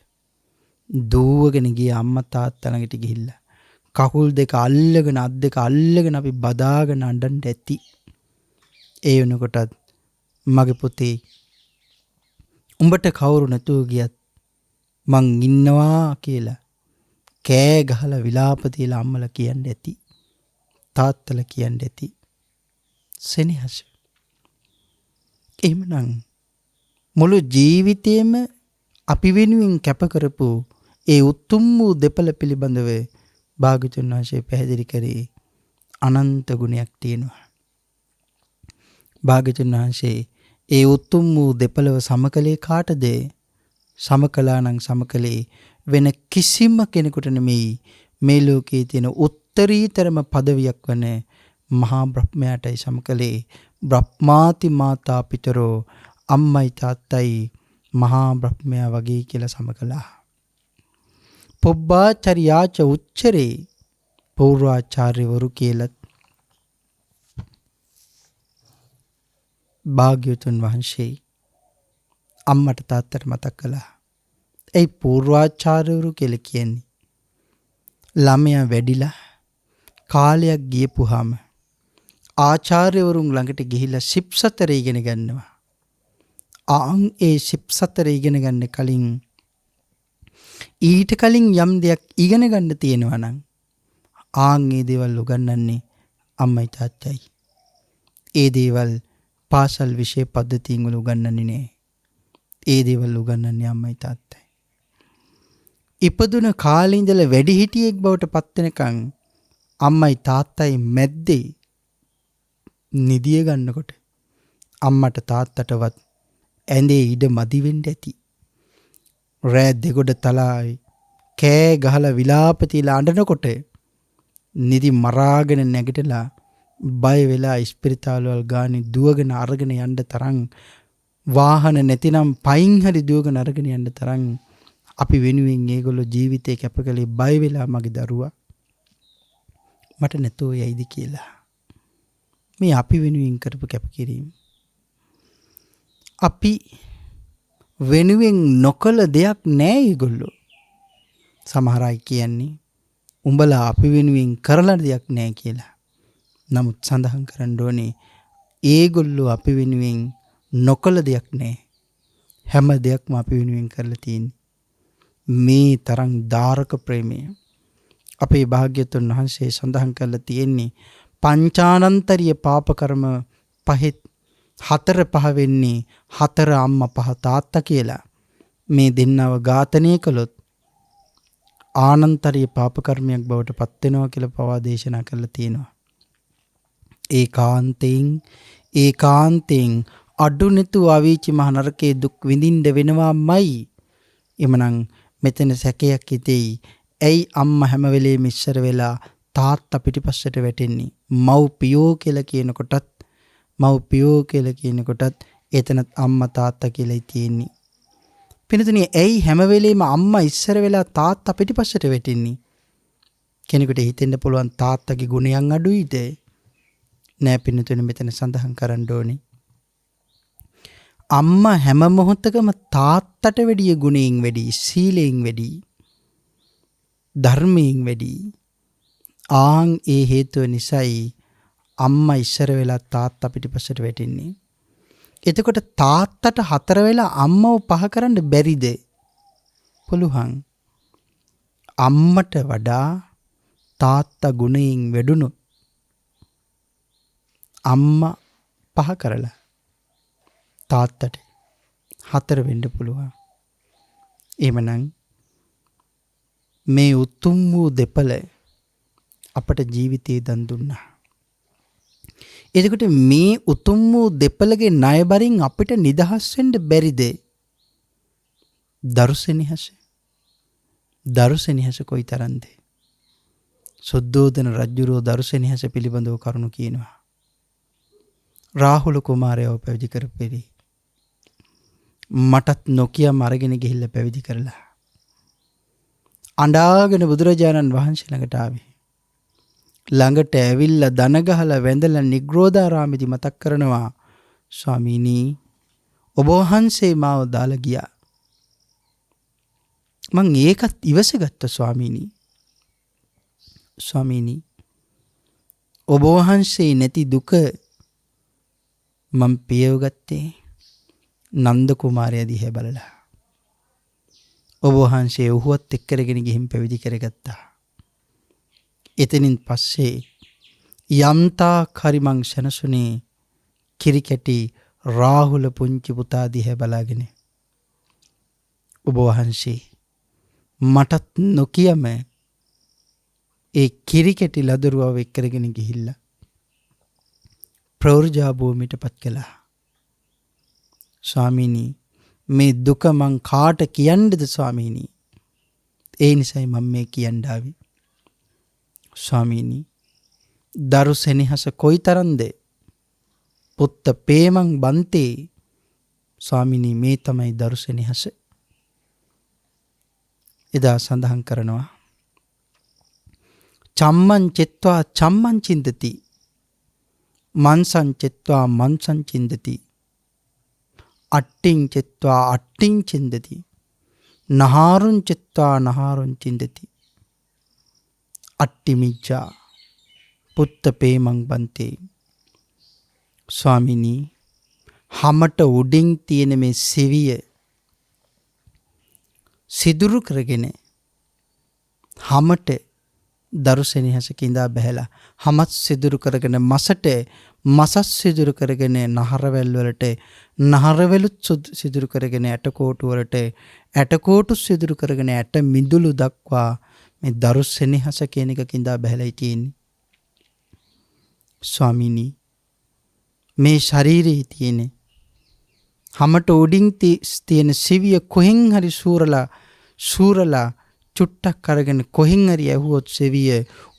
දූවගෙන ගිය අම්මා තාත්තා ළඟට ගිහිල්ලා කකුල් දෙක අල්ලගෙන අත් දෙක අල්ලගෙන අපි බදාගෙන අඬන්න ඇති. ඒ වෙනකොටත් මගේ පුතේ උඹට කවුරු නැතුව ගියත් මං ඉන්නවා කියලා කෑ ගහලා විලාප තියලා අම්මලා කියන්න ඇති. තාත්තලා කියන්න ඇති. සෙනෙහස. එහෙමනම් මුළු ජීවිතේම අපි වෙනුවෙන් කැප කරපු ඒ උතුම් වූ දෙපළ පිළිබඳව භාග්‍යවතුන් වහන්සේ පැහැදිලි කරේ අනන්ත ගුණයක් තියෙනවා. භාග්‍යවතුන් වහන්සේ ඒ උතුම් වූ දෙපළව සමකලේ කාටද? සමකලා නම් සමකලේ වෙන කිසිම කෙනෙකුට නෙමෙයි. මේ ලෝකයේ තියෙන උත්තරීතරම පදවියක් වන මහා බ්‍රහ්මයාටයි සමකලේ. බ්‍රහ්මාති මාතා පිතරෝ අම්මයි තාත්තයි මහා බ්‍රහ්මයා වගේ කියලා සමකලා. පොබ්බාචරියාච උච්චරේ පූර්වාචාර්යවරු කියලත් භාග්‍යවතුන් වහන්සේ අම්මට තාත්තට මතක් කළා. ඒ පූර්වාචාර්යවරු කියලා කියන්නේ ළමයා වැඩිලා කාලයක් ගියපුවාම ආචාර්යවරුන් ළඟට ගිහිල්ලා සිප්සතර ඉගෙන ගන්නවා. ඒ සිප්සතර ඉගෙන ගන්න කලින් ඊට කලින් යම් දෙයක් ඉගෙන ගන්න තියෙනවා නම් ඒ දේවල් උගන්වන්නේ අම්මයි තාත්තයි. ඒ දේවල් පාසල් විෂය පද්ධතියෙන් වල උගන්වන්නේ නෑ. ඒ දේවල් උගන්වන්නේ අම්මයි තාත්තයි. ඉපදුන කාලේ ඉඳලා වැඩි හිටියෙක් බවට පත් වෙනකන් අම්මයි තාත්තයි මැද්දේ නිදිය ගන්නකොට අම්මට තාත්තටවත් ඇඳේ ඉඩ මදි වෙන්න ඇති. රෑ දෙගොඩ තලායි කෑ ගහලා විලාප තියලා අඬනකොට නිදි මරාගෙන නැගිටලා බය වෙලා ඉස්පිරිතාලවල් ගානේ දුවගෙන අරගෙන යන්න තරම් වාහන නැතිනම් පයින් හරි දුවගෙන අරගෙන යන්න තරම් අපි වෙනුවෙන් ඒගොල්ලෝ ජීවිතේ කැපකලේ බය වෙලා මගේ දරුවා මට නැතෝ යයිද කියලා. මේ අපි වෙනුවෙන් කරපු කැපකිරීම. අපි වෙනුවෙන් නොකළ දෙයක් නෑ ඒගොල්ලෝ. සමහර අය කියන්නේ උඹලා අපි වෙනුවෙන් කරලා දෙයක් නෑ කියලා. නමුත් සඳහන් කරන්න ඕනේ ඒගොල්ලෝ අපි වෙනුවෙන් නොකළ දෙයක් නෑ. හැම දෙයක්ම අපි වෙනුවෙන් කරලා තියෙන්නේ. මේ තරම් දාරක ප්‍රේමය අපේ භාග්‍යවතුන් වහන්සේ සඳහන් කරලා තියෙන්නේ පංචානන්තරීය පාප කර්ම පහෙත් 4 5 වෙන්නේ 4 අම්මා 5 තාත්තා කියලා. මේ දෙන්නව ඝාතනය කළොත් ආනන්තරීය පාප කර්මයක් බවට පත් වෙනවා කියලා පවා දේශනා කරලා තියෙනවා. ඒකාන්තයෙන් අඩු නැතු අවීචි මහ නරකයේ දුක් විඳින්න වෙනවාමයි. එමනම් මෙතන සැකයක් හිතෙයි. ඇයි අම්මා හැම වෙලේම ඉස්සර වෙලා තාත්තා පිටිපස්සට වැටෙන්නේ? මව්පියෝ කියලා කියනකොටත් එතනත් අම්මා තාත්තා කියලායි තියෙන්නේ. පිනතුනේ ඇයි හැම වෙලේම අම්මා ඉස්සර වෙලා තාත්තා පිටිපස්සට වැටෙන්නේ? කෙනෙකුට හිතෙන්න පුළුවන් තාත්තගේ ගුණයන් අඩුයිද? නෑ පිනතුනේ මෙතන සඳහන් කරන්න ඕනේ. අම්මා හැම මොහොතකම තාත්තට වැඩිය ගුණයෙන් වැඩි, සීලයෙන් වැඩි, ධර්මයෙන් වැඩි. ඒ හේතුව නිසායි අම්මා ඉස්සර වෙලා තාත්තා පිටිපස්සට වැටෙන්නේ. එතකොට තාත්තට 4 වෙලා අම්මව පහ කරන්න බැරිද? පුළුවන්. අම්මට වඩා තාත්තා ගුණයෙන් වැඩුණොත් අම්මා පහ කරලා තාත්තට 4 වෙන්න පුළුවන්. එහෙමනම් මේ උතුම් වූ දෙපළ අපට ජීවිතේ දන් දුන්නා. එතකොට මේ උතුම් වූ දෙපළගේ ණයබරින් අපිට නිදහස් වෙන්න බැරිද? දරුසෙනෙහස කොයිතරම්ද? සුද්ධෝදන රජුරෝ දරුසෙනෙහස පිළිබඳව කරුණු කියනවා. රාහුල කුමාරයව පැවිදි කරපෙරි. මටත් නොකියම අරගෙන ගිහිල්ලා පැවිදි කරලා. අඬාගෙන බුදුරජාණන් වහන්සේ ළඟට ආවේ. ළඟට ඇවිල්ලා දන ගහලා වැඳලා නිග්‍රෝධාරාමේදී මතක් කරනවා, ස්වාමීනි ඔබ වහන්සේ මාව දාලා ගියා. මං ඒකත් ඉවසගත්ත ස්වාමීනි. ඔබ වහන්සේ නැති දුක මං පියවගත්තේ නන්ද කුමාරයා දිහා බලලා. ඔබ වහන්සේ ඔහුවත් එක්කරගෙන ගිහින් පැවිදි කරගත්තා. එතනින් පස්සේ යම්තා කරිමං සනසුනේ කිරිකැටි රාහුල පුංචි පුතා දිහා බලාගෙන, ඔබ වහන්සේ මටත් නොකියම ඒ කිරිකැටි ලදරුවව එක්කරගෙන ගිහිල්ලා ප්‍රවෘජා භූමියටපත් කළා. ස්වාමීනි මේ දුක මං කාට කියන්නද ස්වාමීනි? ඒ නිසයි මම මේ කියන්න ආවේ. ස්වාමීනි දරු සෙනෙහස කොයිතරම්ද? පුත්ත පේමං බන්තේ. ස්වාමීනි මේ තමයි දරු සෙනෙහස. එදා සඳහන් කරනවා, චම්මං චෙත්වා චම්මං චින්දති, මන්සං චෙත්වා මන්සං චින්දති, අට්ටිං චෙත්වා අට්ටිං චින්දති, නහාරුං චෙත්වා නහාරුං චින්දති, අට්ටිමිච්ඡා පුත්ත පේමං බන්තේ. ස්වාමිනී හැමට උඩින් තියෙන මේ සිවිය සිදුරු කරගෙන හැමට දරු සෙනෙහසකින්දා බහැලා හැමත් සිදුරු කරගෙන මසස් සිදුරු කරගෙන නහරවැල් වලට නහරවැලුත් සිදුරු කරගෙන ඇටකොටු වලට ඇටකොටු සිදුරු කරගෙන ඇට මිදුළු දක්වා මේ දරු සෙනෙහස කියන එකකින්දා බහැලා තියෙන්නේ. ස්වාමීනි මේ ශරීරයේ තියෙන හැමට උඩින් තියෙන සිවිය කොහෙන් හරි සූරලා චුට්ටක් අරගෙන කොහෙන් හරි ඇහුවොත් සෙවිය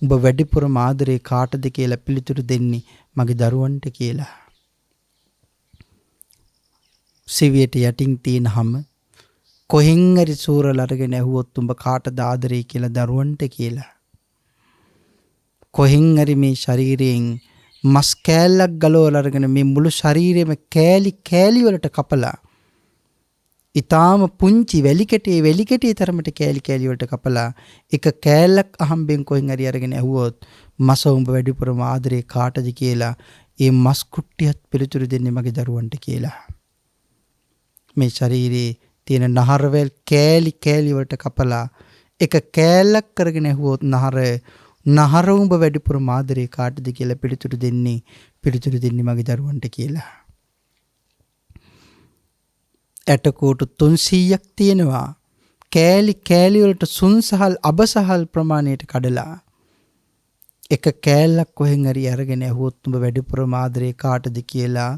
උඹ වැඩිපුරම ආදරේ කාටද කියලා පිළිතුරු දෙන්නේ මගේ දරුවන්ට කියලා. සෙවියට යටින් තියෙන හැම කොහෙන් හරි සූරලා අරගෙන ඇහුවොත් උඹ කාටද ආදරේ කියලා දරුවන්ට කියලා. කොහෙන් හරි මේ ශරීරයෙන් මස් කෑල්ලක් ගලවලා අරගෙන මේ මුළු ශරීරෙම කෑලි වලට කපලා ඊටාම පුංචි වැලි කැටේ තරමට කෑලි වලට කපලා එක කෑල්ලක් අහම්බෙන් කොහෙන් හරි අරගෙන ඇහුවොත් මස උඹ වැඩිපුරම ආදරේ කාටද කියලා ඒ මස් කුට්ටියත් පිළිතුරු දෙන්නේ මගේ දරුවන්ට කියලා. මේ ශරීරේ තියෙන නහරවැල් කෑලි වලට කපලා එක කෑල්ලක් කරගෙන ඇහුවොත් නහර නහර උඹ වැඩිපුර මාදරේ කාටද කියලා පිළිතුරු දෙන්නේ මගේ දරුවන්ට කියලා. ඇටකෝටු 300ක් තියෙනවා. කෑලි වලට සුන්සහල් අබසහල් ප්‍රමාණයට කඩලා එක කෑල්ලක් කොහෙන් හරි අරගෙන ඇහුවොත් උඹ වැඩිපුර මාදරේ කාටද කියලා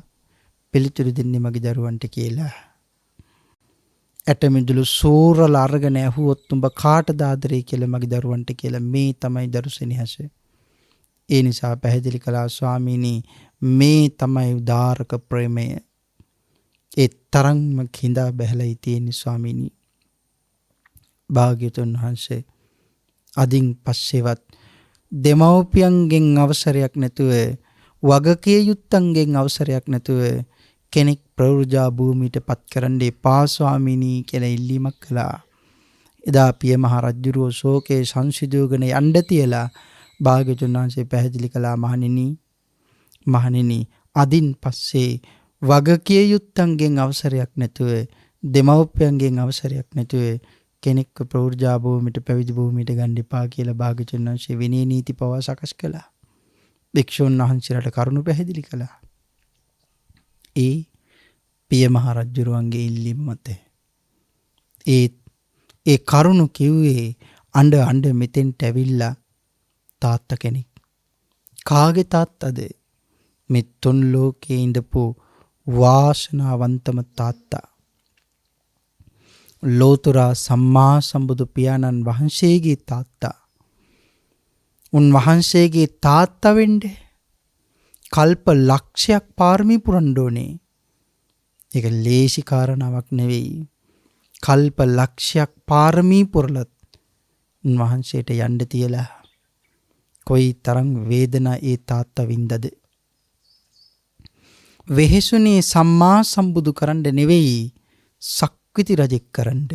පිළිතුරු දෙන්නේ මගේ දරුවන්ට කියලා. ඇටමිදුළු සූරල අරගෙන ඇහුවොත් උඹ කාටද ආදරේ කියලා මගේ දරුවන්ට කියලා. මේ තමයි දරු සෙනෙහස. ඒ නිසා පැහැදිලි කළා ස්වාමීනි, මේ තමයි උදාරක ප්‍රේමය. ඒ තරම්ම කිඳා බැහැලයි තියෙන්නේ ස්වාමීනි. භාග්‍යතුන් වහන්සේ අදින් පස්සේවත් දෙමව්පියන්ගෙන් අවසරයක් නැතුව, වගකිය යුත්තන්ගෙන් අවසරයක් නැතුව කෙනෙක් ප්‍රවෘජා භූමියට පත් කරන්න එපා ස්වාමීනි කියලා ඉල්ලීමක් කළා. එදා පිය මහ රජුරෝ ශෝකේ සංසිඳුගෙන යන්න තියලා භාග්‍යතුන් වහන්සේ පැහැදිලි කළා, මහණෙනි අදින් පස්සේ වගකිය යුත්තන්ගෙන් අවසරයක් නැතුව, දෙමව්පියන්ගෙන් අවසරයක් නැතුව කෙනෙක්ව ප්‍රවෘජා භූමියට, පැවිදි භූමියට ගන්න එපා කියලා භාග්‍යතුන් වහන්සේ විනය නීති පවා සකස් කළා. භික්ෂුන් වහන්සේලාට කරුණු පැහැදිලි කළා. ඒ පිය මහ රජුරුවන්ගේ ඉල්ලීම මත ඒ කරුණු කිව්වේ අඬ මෙතෙන්ට ඇවිල්ලා තාත්තා කෙනෙක්. කාගේ තාත්තද? මේ තුන් ලෝකේ ඉඳපු වාසනාවන්තම තාත්තා. ලෝතුරා සම්මා සම්බුදු පියාණන් වහන්සේගේ තාත්තා. උන්වහන්සේගේ තාත්තා වෙන්නේ කල්ප ලක්ෂයක් පාරමී පුරන්න ඕනේ. ඒක ලේසි කාරණාවක් නෙවෙයි. කල්ප ලක්ෂයක් පාරමී පුරලත් උන්වහන්සේට යන්න තියලා කොයි තරම් වේදනා ඒ තාත්තා වින්දද. වෙහෙසුනේ සම්මා සම්බුදු කරන්න නෙවෙයි, සක්විති රජෙක් කරන්න.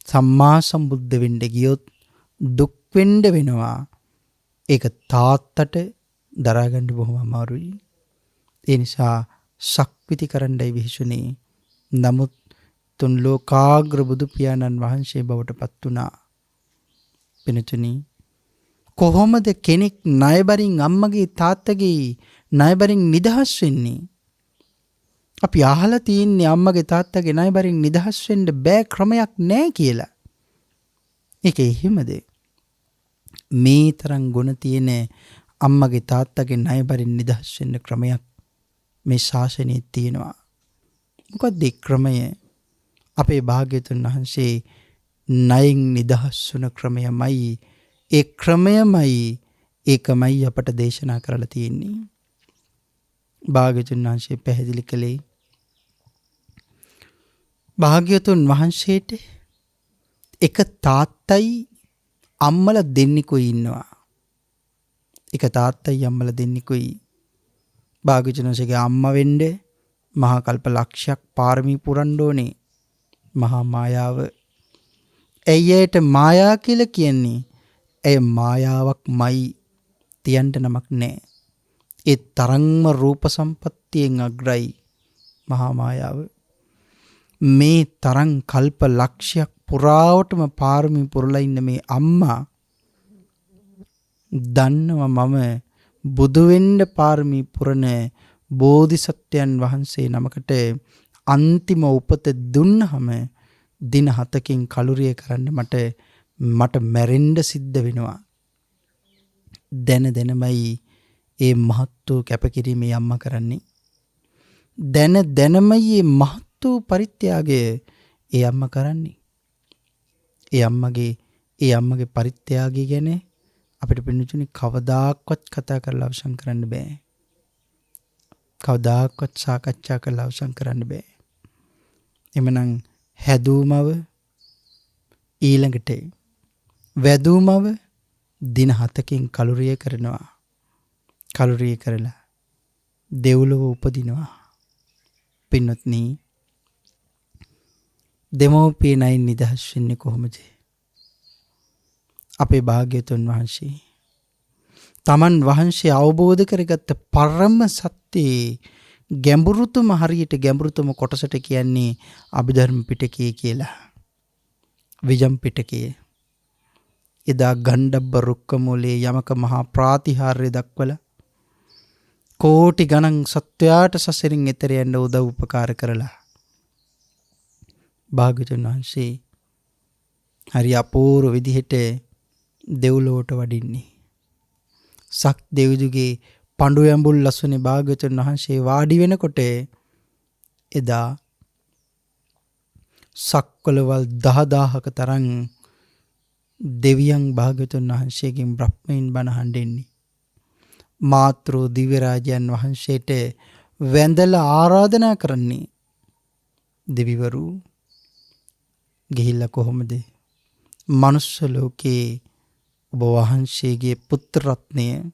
සම්මා සම්බුද්ධ වෙන්න ගියොත් දුක් වෙන්න වෙනවා. ඒක තාත්තට දරාගන්න බොහොම අමාරුයි. ඒ නිසා සක්විති කරන්නයි වෙහෙසුනේ. නමුත් තුන් ලෝකාග්‍ර බුදු පියාණන් වහන්සේ බවට පත් වුණා. පිනතුනි, කොහොමද කෙනෙක් ණයබරින් අම්මගේ තාත්තගේ ණයබරින් නිදහස් වෙන්නේ? අපි අහලා තියෙන්නේ අම්මගේ තාත්තගේ ණයබරින් නිදහස් වෙන්න බෑ, ක්‍රමයක් නෑ කියලා. ඒක එහෙමද? මේ තරම් ගුණ තියෙන අම්මගේ තාත්තගේ ණයබරින් නිදහස් වෙන්න ක්‍රමයක් මේ ශාසනයේ තියෙනවා. මොකක්ද ඒ ක්‍රමය? අපේ භාග්‍යතුන් වහන්සේ ණයෙන් නිදහස් වුණ ක්‍රමයමයි, ඒ ක්‍රමයමයි, ඒකමයි අපට දේශනා කරලා තියෙන්නේ. භාග්‍යතුන් වහන්සේ පැහැදිලි කළේ, භාග්‍යතුන් වහන්සේට එක තාත්තයි අම්මලා දෙන්නෙකුයි ඉන්නවා. එක තාත්තයි අම්මලා දෙන්නෙකුයි. භාග්‍යතුන් වහන්සේගේ අම්මා වෙන්න මහා කල්ප ලක්ෂයක් පාරමී පුරන්න ඕනේ. මහා මායාව. ඇයට මායා කියලා කියන්නේ ඇය මායාවක්මයි, තියන්ට නමක් නෑ. ඒ තරම්ම රූප සම්පත්තියෙන් අග්‍රයි මහා මායාව. මේ තරම් කල්ප ලක්ෂයක් පුරාවටම පාරමී පුරලා ඉන්න මේ අම්මා දන්නවා මම බුදු වෙන්න පාරමී පුරන බෝධිසත්වයන් වහන්සේ නමකට අන්තිම උපත දුන්නහම දින 7කින් කලුරිය කරන්න මට මැරෙන්න සිද්ධ වෙනවා. දැනමයි ඒ මහත් වූ කැපකිරීම අම්මා කරන්නේ. දැනමයි මේ මහත් වූ පරිත්‍යාගය ඒ අම්මා කරන්නේ. ඒ අම්මගේ පරිත්‍යාගය ගැන අපිට පිළිතුරු කවදාක්වත් කතා කරලා අවසන් කරන්න බෑ. කවදාක්වත් සාකච්ඡා කරලා අවසන් කරන්න බෑ. එමනම් හැදූමව ඊළඟට වැදූමව දින 7කින් කලුරිය කරනවා. කලුරිය කරලා දෙව්ලොව උපදිනවා. පින්වත්නි, දෙමෝපිය ණයින් නිදහස් වෙන්නේ කොහොමද? අපේ භාග්‍යතුන් වහන්සේ තමන් වහන්සේ අවබෝධ කරගත්ත පරම සත්‍යයේ ගැඹුරුතම ගැඹුරුතම කොටසට කියන්නේ අභිධර්ම පිටකය කියලා. විජම් පිටකය. එදා ගණ්ඩබ්බ රුක්ක මූලයේ යමක මහා ප්‍රාතිහාර්ය දක්වලා කෝටි ගණන් සත්වයාට සසරින් එතෙර යන්න උදව් උපකාර කරලා භාග්‍යවතුන් වහන්සේ හරි අපූර්ව විදිහට දෙව්ලොවට වඩින්නේ. සක් දෙවිදුගේ පඬු ඇඹුල් ලසුනේ භාග්‍යවතුන් වහන්සේ වාඩි වෙනකොට එදා සක්වලවල් 10000ක තරම් දෙවියන් භාග්‍යවතුන් වහන්සේගෙන් බ්‍රහ්මයන් බණ අහන්නේ. මාතෘ දිව්‍ය රාජයන් වහන්සේට වැඳලා ආරාධනා කරන්නේ දෙවිවරු ගිහිල්ලා කොහොමද මනුස්ස ලෝකේ ඔබ වහන්සේගේ පුත්‍ර රත්නය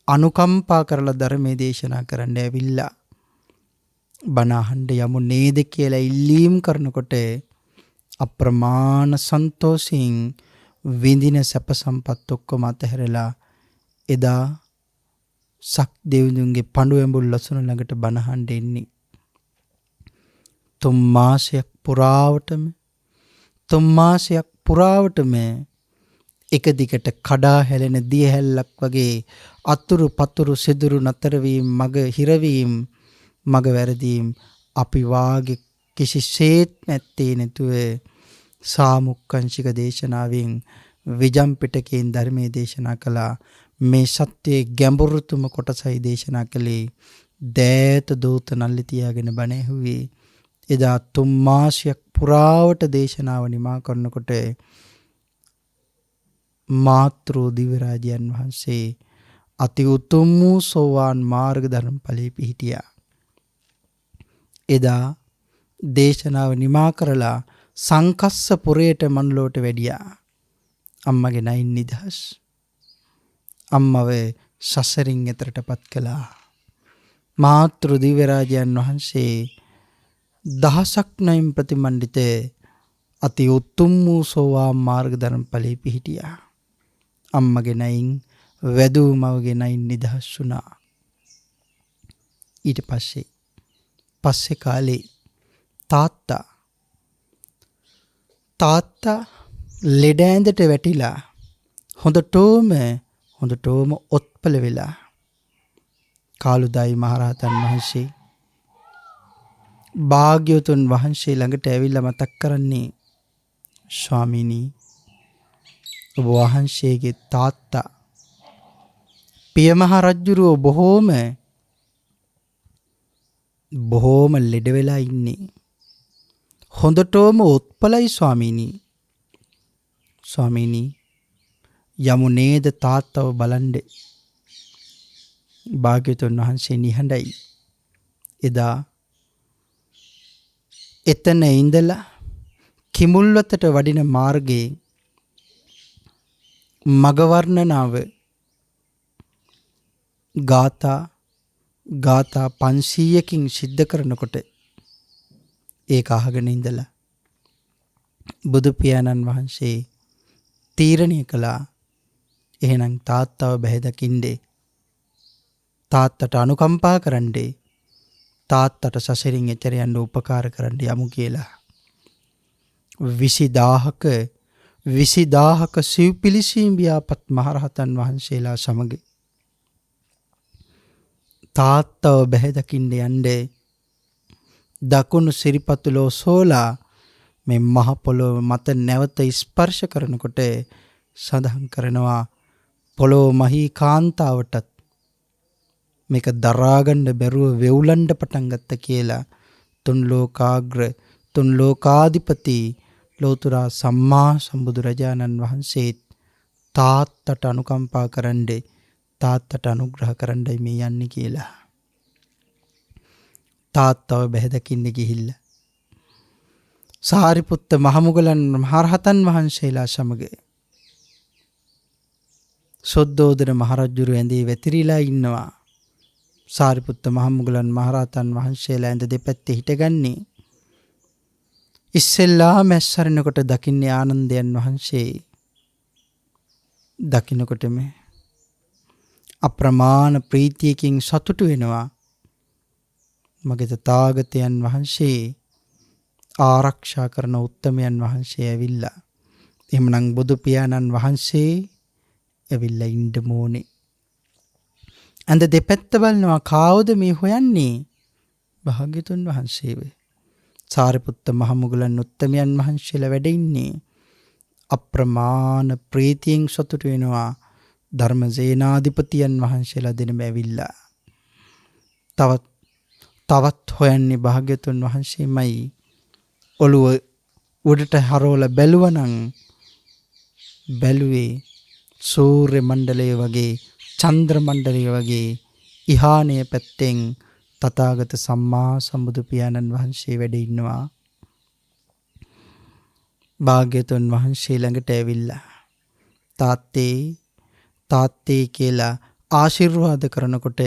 අනුකම්පා කරලා ධර්මයේ දේශනා කරන්න ඇවිල්ලා බණ අහන්න යමු නේද කියලා ඉල්ලීම් කරනකොට අප්‍රමාණ සන්තෝෂයෙන් විඳින සැප සම්පත් ඔක්කොම අතහැරලා එදා සක් දෙවිඳුන්ගේ පඬු ඇඹුල් ලසුන ළඟට බණ අහන්න එන්නේ. 3 මාසයක් පුරාවටම එක දිගට කඩා හැලෙන දිය හැල්ලක් වගේ අතුරු පතුරු සිදුරු නතර වීම මග හිරවීම මග වැරදීම් අපි වාගේ කිසිසේත් නැත්තේ නැතුව සාමුක්කංශික දේශනාවෙන් විජම් පිටකයෙන් ධර්මයේ දේශනා කළා. මේ සත්‍යයේ ගැඹුරුතුම කොටසයි දේශනා කළේ. දෑත දූත නල්ලි තියාගෙන බණ ඇහුවේ. එදා 3 මාසයක් පුරාවට දේශනාව නිමා කරනකොට මාතෘ දිව්‍ය රාජයන් වහන්සේ අති උතුම් වූ සෝවාන් මාර්ග ධර්ම ඵලයේ පිහිටියා. එදා දේශනාව නිමා කරලා සංකස්ස පුරයට මන්ලෝට වැඩියා. අම්මගේ නයින් නිදහස්. අම්මව සසරින් එතරටපත් කළා. මාතෘ දිව්‍ය රාජයන් වහන්සේ දහසක් නයින් ප්‍රතිමන්විත අති උතුම් වූ සෝවාන් මාර්ග ධර්ම ඵලයේ පිහිටියා. අම්මගේ නයින් වැදූ මවගේ නයින් නිදහස් වුණා. ඊට පස්සේ කාලේ තාත්තා ලෙඩ ඇඳට වැටිලා හොඳටම ඔත්පල වෙලා කාළුදායි මහරහතන් වහන්සේ භාග්‍යවතුන් වහන්සේ ළඟට ඇවිල්ලා මතක් කරන්නේ, ස්වාමීනි ඔබ වහන්සේගේ තාත්තා පිය මහ රජුරෝ බොහෝම ලෙඩ වෙලා ඉන්නේ. හොඳටම උත්පලයි ස්වාමීනි යමු නේද තාත්තව බලන්න. භාග්‍යවතුන් වහන්සේ නිහඬයි. එදා එතන ඉඳලා කිමුල්වතට වඩින මාර්ගයේ මග වර්ණනාව ගාථා 500කින් සිද්ධ කරනකොට ඒක අහගෙන ඉඳලා බුදු පියාණන් වහන්සේ තීරණය කළා, එහෙනම් තාත්තව බැහැ දකින්නේ, තාත්තට අනුකම්පා කරන්නේ, තාත්තට සසරින් එතර යන්න උපකාර කරන්න යමු කියලා. 20000ක සිව්පිලිසීම් ව්‍යාපත් මහරහතන් වහන්සේලා සමග තාත්තව බැහැ දකින්න යන්නේ දකුණු සිරිපතුලෝ සෝලා මේ මහ පොළොව මත නැවත ස්පර්ශ කරනකොට සඳහන් කරනවා, පොළොව මහී කාන්තාවටත් මේක දරාගන්න බැරුව වෙවුලන්න පටන් ගත්ත කියලා. තුන් ලෝකාධිපති ලෝතර සම්මා සම්බුදුරජාණන් වහන්සේ තාත්තට අනුකම්පා කරන්නේ, තාත්තට අනුග්‍රහ කරන්නයි මේ යන්නේ කියලා. තාත්තව බැහැ දකින්න ගිහිල්ලා සාරිපුත්ත මහමුගලන් මහරහතන් වහන්සේලා සමග සොද්දෝදන මහරජුරු ඇඳේ වැතිරිලා ඉන්නවා. සාරිපුත්ත මහමුගලන් මහරහතන් වහන්සේලා ඇඳ දෙපැත්තේ හිටගන්නේ. ඉස්සෙල්ලා මැස්සරනකොට දකින්නේ ආනන්දයන් වහන්සේ. දකින්නකොටම අප්‍රමාණ ප්‍රීතියකින් සතුටු වෙනවා. මගේ තථාගතයන් වහන්සේ ආරක්ෂා කරන උත්තමයන් වහන්සේ ඇවිල්ලා එහෙමනම් බුදු පියාණන් වහන්සේ ඇවිල්ලා ඉන්න ඕනේ. අන්ද දෙපැත්ත බලනවා කාවුද මේ හොයන්නේ? භාග්‍යතුන් වහන්සේව. සාරිපුත්ත මහමුගලන් උත්තමයන් වහන්සේලා වැඩ ඉන්නේ. අප්‍රමාණ ප්‍රීතියෙන් සතුටු වෙනවා ධර්මසේනාධිපතියන් වහන්සේලා දෙනම ඇවිල්ලා. තවත් හොයන්නේ භාග්‍යතුන් වහන්සේමයි. ඔළුව උඩට හරවලා බැලුවනම් බැලුවේ සූර්ය මණ්ඩලය වගේ චන්ද්‍ර මණ්ඩලය වගේ ඉහානය පැත්තෙන් තථාගත සම්මා සම්බුදු පියාණන් වහන්සේ වැඩ ඉන්නවා. භාග්‍යතුන් වහන්සේ ළඟට ඇවිල්ලා තාත්තේ කියලා ආශිර්වාද කරනකොට,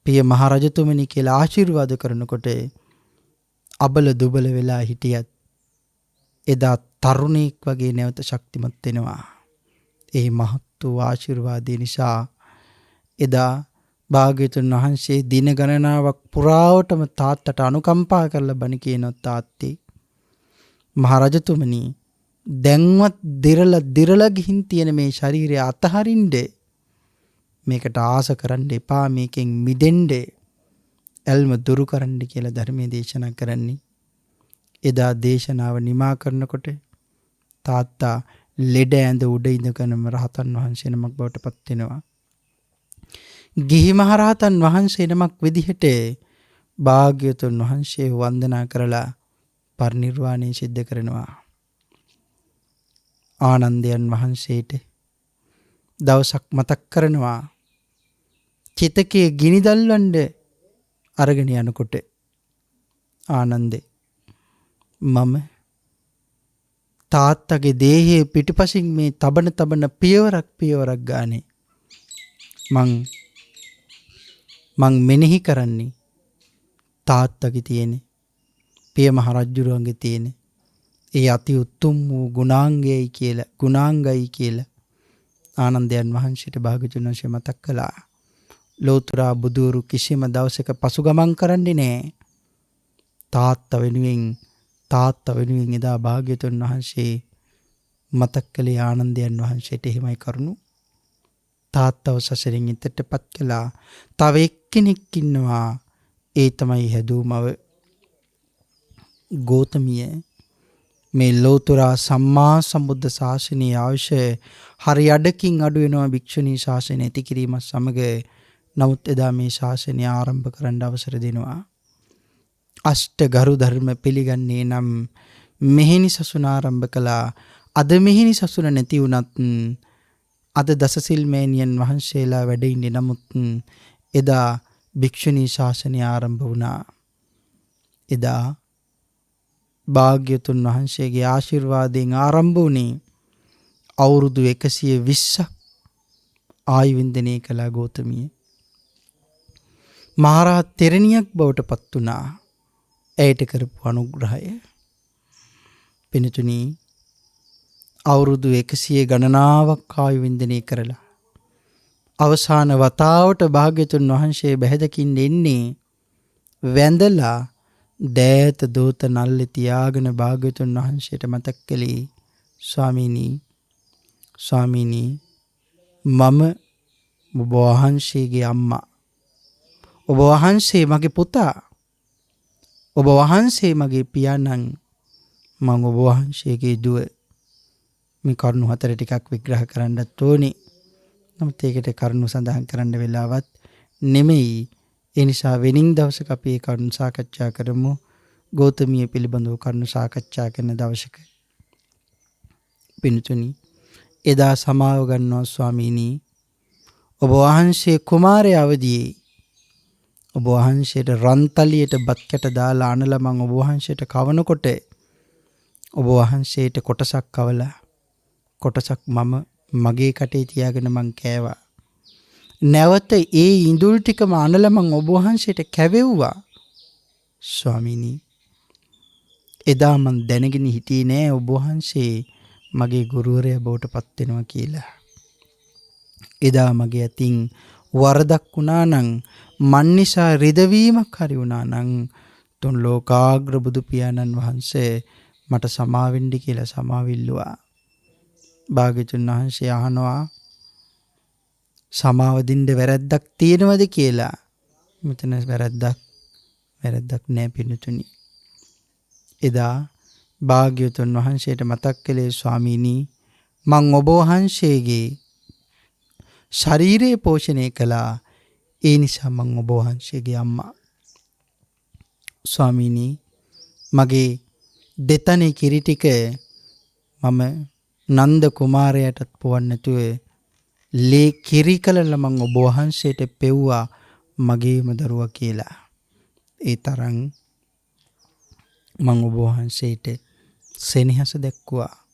පිය මහරජතුමනි කියලා ආශිර්වාද කරනකොට අබල දුබල වෙලා හිටියත් එදා තරුණෙක් වගේ නැවත ශක්තිමත් වෙනවා. ඒ මහත් වූ ආශිර්වාදය නිසා එදා භාග්‍යතුන් වහන්සේ දින ගණනාවක් පුරාවටම තාත්තට අනුකම්පා කරලා බණ කියනවා. තාත්තේ මහරජතුමනි, දැන්වත් දිරලා ගිහින් තියෙන මේ ශරීරය අතහරින්න, මේකට ආස කරන්න එපා, මේකෙන් මිදෙන්න, ඇල්ම දුරු කරන්න කියලා ධර්මයේ දේශනා කරන්නේ. එදා දේශනාව නිමා කරනකොට තාත්තා ලෙඩ ඇඳ උඩ ඉඳගෙනම රහතන් වහන්සේ නමක් බවට පත් වෙනවා. ගිහි මහරහතන් වහන්සේ නමක් විදිහට භාග්‍යවතුන් වහන්සේ වන්දනා කරලා පරිනිර්වාණය සිද්ධ කරනවා. ආනන්දයන් වහන්සේට දවසක් මතක් කරනවා, චිතකයේ ගිනි දල්වන්න අරගෙන යනකොට, ආනන්දේ මම තාත්තගේ දේහයේ පිටිපසින් මේ තබන පියවරක් ගානේ මං මෙනෙහි කරන්නේ තාත්තගේ තියෙන, පිය මහ රජුරුවන්ගේ තියෙන ඒ අති උතුම් වූ ගුණාංගයයි කියලා ආනන්දයන් වහන්සේට භාග්‍යවතුන් වහන්සේ මතක් කළා. ලෝතර බුදුරු කිසිම දවසක පසුගමන් කරන්නේ නැහැ. තාත්තා වෙනුවෙන් එදා භාග්‍යවතුන් වහන්සේ මතක් කළේ ආනන්දයන් වහන්සේට. එහෙමයි කරුණු. තාත්තව සසරින් ඉතටපත් කළා. තව එක්කෙනෙක් ඉන්නවා, ඒ තමයි හැදූමව ගෞතමිය. මේ ලෝතර සම්මා සම්බුද්ධ ශාසනයේ අවශ්‍ය හරි අඩකින් අඩු වෙනවා භික්ෂුණී ශාසනය ඇති කිරීමත් සමග. නමුත් එදා මේ ශාසනය ආරම්භ කරන්න අවසර දෙනවා. අෂ්ට ගරු ධර්ම පිළිගන්නේ නම් මෙහෙණි සසුන ආරම්භ කළා. අද මෙහෙණි සසුන නැති වුණත් අද දසසිල් මෑණියන් වහන්සේලා වැඩ ඉන්නේ. නමුත් එදා භික්ෂුණී ශාසනය ආරම්භ වුණා. එදා භාග්‍යවතුන් වහන්සේගේ ආශිර්වාදයෙන් ආරම්භ වුණේ අවුරුදු 120ක් ආයු වින්දනය කළා ගෞතමිය. මහරහත් තෙරණියක් බවට පත් වුණා. ඇයට කරපු අනුග්‍රහය. පින්තුනි, අවුරුදු 100 ගණනාවක් ආයු වින්දනය කරලා අවසාන වතාවට භාග්‍යවතුන් වහන්සේ බැහැදකින් එන්නේ වැඳලා දෑත දෝත නල්ලේ තියාගෙන භාග්‍යවතුන් වහන්සේට මතක් කළේ, ස්වාමීනි මම ඔබ වහන්සේගේ අම්මා, ඔබ වහන්සේ මගේ පුතා, ඔබ වහන්සේ මගේ පියාණන්, මම ඔබ වහන්සේගේ දුව. මේ කරුණු 4 ටිකක් විග්‍රහ කරන්නත් ඕනේ. නමුත් ඒකට කරුණු සඳහන් කරන්න වෙලාවත් නෙමෙයි. ඒ නිසා වෙනින් දවසක අපි ඒ කරුණු සාකච්ඡා කරමු. ගෞතමිය පිළිබඳව කරුණු සාකච්ඡා කරන දවසක. පින්තුනි, එදා සමාව ගන්නවා ස්වාමීනි. ඔබ වහන්සේ කුමාරයා අවදියේ ඔබ වහන්සේට රන්තලියට බත් කැට දාලා අනලා මං ඔබ වහන්සේට කවනකොට ඔබ වහන්සේට කොටසක් කවලා කොටසක් මම මගේ කටේ තියාගෙන මං කෑවා. නැවත ඒ ඉඳුල් ටිකම අනලා මං ඔබ වහන්සේට කැවෙව්වා. ස්වාමීනි, එදා මං දැනගෙන හිටියේ නෑ ඔබ වහන්සේ මගේ ගුරුවරයා බවට පත් වෙනවා කියලා. එදා මගේ අතින් වරදක් වුණා නම්, මන් නිසා රිදවීමක් හරි වුණා නම්, තුන් ලෝකාග්‍ර බුදු පියාණන් වහන්සේ මට සමාවෙන්න කියලා සමාවිල්ලුවා. භාග්‍යතුන් වහන්සේ අහනවා සමාව දෙන්න වැරද්දක් තියෙනවද කියලා. මෙතන වැරද්දක් නෑ පින්තුනි. එදා භාග්‍යතුන් වහන්සේට මතක් කළේ ස්වාමීනි මං ඔබ වහන්සේගේ ශරීරය පෝෂණය කළා. ඒ නිසා මං ඔබ වහන්සේගේ අම්මා. ස්වාමීනි මගේ දෙතනේ කිරි ටික මම නන්ද කුමාරයාටත් පොවන්න නැතුව ලේ කිරි කලලා මං ඔබ වහන්සේට පෙව්වා මගේම දරුවා කියලා. ඒ තරම් මං ඔබ වහන්සේට සෙනෙහස දැක්වුවා.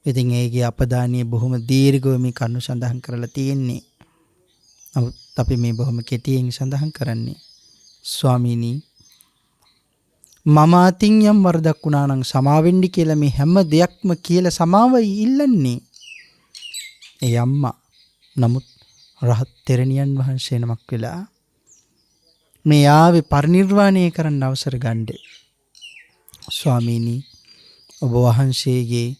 ඉතින් ඒකේ අපදානිය බොහොම දීර්ඝව මේ කරුණු සඳහන් කරලා තියෙන්නේ. නමුත් අපි මේ බොහොම කෙටියෙන් සඳහන් කරන්නේ ස්වාමීනි මම අතින් යම් වරදක් වුණා නම් සමාවෙන්න කියලා මේ හැම දෙයක්ම කියලා සමාවයි ඉල්ලන්නේ. ඒ අම්මා නමුත් රහත් තෙරණියන් වහන්සේ නමක් වෙලා මේ ආවේ පරිනිර්වාණය කරන්න අවසර ගන්න. ස්වාමීනි ඔබ වහන්සේගේ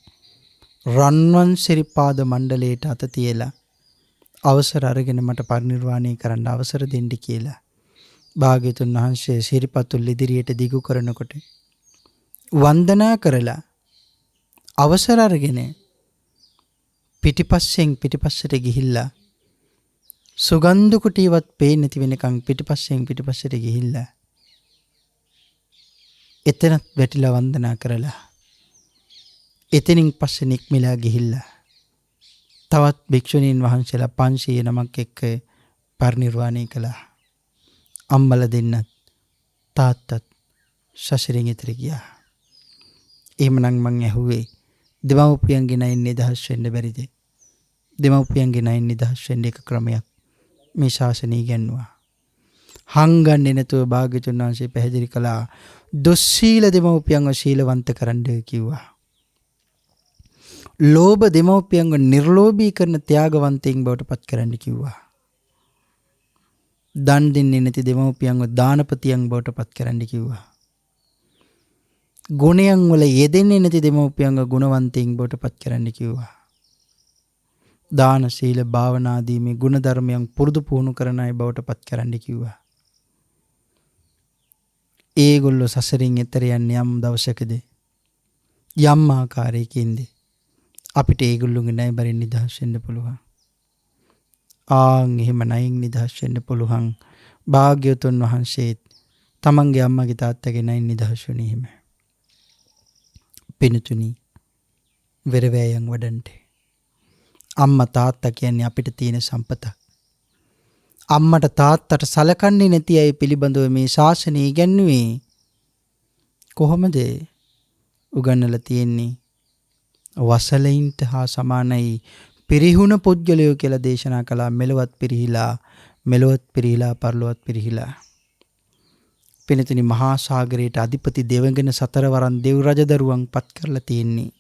රන්වන් සිරිපාද මණ්ඩලයට අත තියලා අවසර අරගෙන මට පරිනිර්වාණය කරන්න අවසර දෙන්න කියලා භාග්‍යතුන් වහන්සේ සිරිපතුල් ඉදිරියට දිගු කරනකොට වන්දනා කරලා අවසර අරගෙන පිටිපස්සට ගිහිල්ලා සුගන්ධ කුටියවත් පේන්නේ නැති වෙනකන් පිටිපස්සට ගිහිල්ලා එතනත් වැටිලා වන්දනා කරලා එතනින් පස්සේ නික්මිලා ගිහිල්ලා තවත් භික්ෂුණීන් වහන්සේලා 500 නමක් එක්ක පරිනිර්වාණය කළා. අම්මලා දෙන්නත් තාත්තත් සසරින් එතර ගියා. එහෙමනම් මං ඇහුවේ දෙමව්පියන්ගේ ණයින් නිදහස් වෙන්න බැරිද? දෙමව්පියන්ගේ ණයින් නිදහස් වෙන්න එක ක්‍රමයක් මේ ශාසනය ඉගැන්වුවා. හංගන්නේ නැතුව භාග්‍යතුන් වහන්සේ පැහැදිලි කළා දුස්සීල දෙමව්පියන්ව ශීලවන්ත කරන්න කිව්වා. ලෝභ දෙමව්පියන්ව නිර්ලෝභී කරන ත්‍යාගවන්තයින් බවට පත් කරන්න කිව්වා. දන් දෙන්නේ නැති දෙමව්පියන්ව දානපතියන් බවට පත් කරන්න කිව්වා. ගුණයන් වල යෙදෙන්නේ නැති දෙමව්පියන්ව ගුණවන්තයින් බවට පත් කරන්න කිව්වා. දාන සීල භාවනා ආදී මේ ගුණ ධර්මයන් පුරුදු පුහුණු කරන අය බවට පත් කරන්න කිව්වා. ඒගොල්ලෝ සසරින් එතර යන්නේ යම් දවසකද යම් ආකාරයකින්ද අපිට ඒගොල්ලෝගේ ණය බරින් නිදහස් වෙන්න පුළුවන්. එහෙම ණයින් නිදහස් වෙන්න පුළුවන්. භාග්‍යවතුන් වහන්සේත් තමන්ගේ අම්මගේ තාත්තගේ ණයින් නිදහස් වුණේ එහෙම. පින්තුනි වෙරවැයන් වඩන්ට අම්මා තාත්තා කියන්නේ අපිට තියෙන සම්පතක්. අම්මට තාත්තට සලකන්නේ නැති අය පිළිබඳව මේ ශාසනය ඉගැන්වුවේ කොහොමද? උගන්වලා තියෙන්නේ වසලයින්ට හා සමානයි පිරිහුණ පුජ්‍යලයෝ කියලා දේශනා කළා. මෙලොවත් පිරිහිලා පරලොවත් පිරිහිලා. පින්තුනි මහා සාගරයට අධිපති දෙවඟන සතරවරන් දෙව් රජදරුවන් පත් කරලා තියෙන්නේ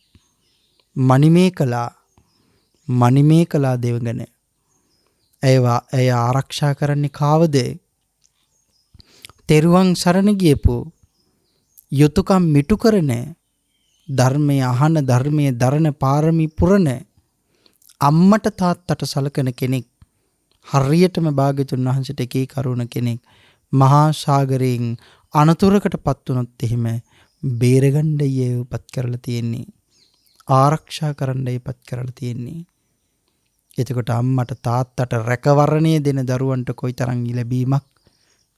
මණිමේ කලා දෙවඟන. ඇය ආරක්ෂා කරන්නේ කාවද? තෙරුවන් සරණ ගියපු යුතුයකම් මිටු කරන ධර්මයේ අහන ධර්මයේ දරණ පාරමී පුරන අම්මට තාත්තට සලකන කෙනෙක් හරියටම භාග්‍යතුන් වහන්සේට එකී කරුණ කෙනෙක් මහා සාගරයෙන් අනතුරකටපත් වුණොත් එහෙම බේරගන්නයි උපත් කරලා තියෙන්නේ. ආරක්ෂා කරන්නයි උපත් කරලා තියෙන්නේ. එතකොට අම්මට තාත්තට රැකවරණය දෙන දරුවන්ට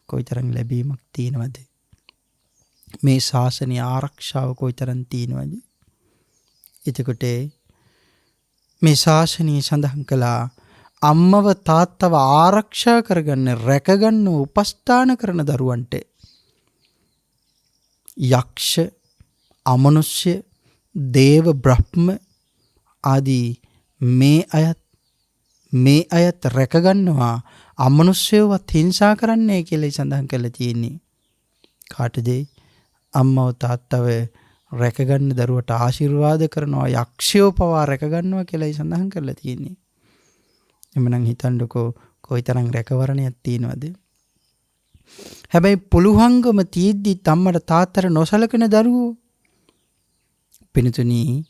කොයිතරම් ලැබීමක් තියෙනවද? මේ ශාසනීය ආරක්ෂාව කොයිතරම් තියෙනවද? එතකොට මේ ශාසනීය සඳහන් කළා අම්මව තාත්තව ආරක්ෂා කරගන්න රැකගන්න උපස්ථාන කරන දරුවන්ට යක්ෂ අමනුෂ්‍ය දේව බ්‍රහ්ම ආදී මේ අයත් රැකගන්නවා. අමනුෂ්‍යවත් හිංසා කරන්නේ කියලා සඳහන් කරලා තියෙන්නේ. කාටද? අම්මව තාත්තව රැකගන්න දරුවට ආශිර්වාද කරනවා. යක්ෂයෝ පවා රැකගන්නවා කියලා සඳහන් කරලා තියෙන්නේ. එමනම් හිතන්නකෝ කොයිතරම් රැකවරණයක් තියෙනවද? හැබැයි පුළුවන්කම තියෙද්දි අම්මට තාත්තට නොසලකන දරුවෝ පින්තුනි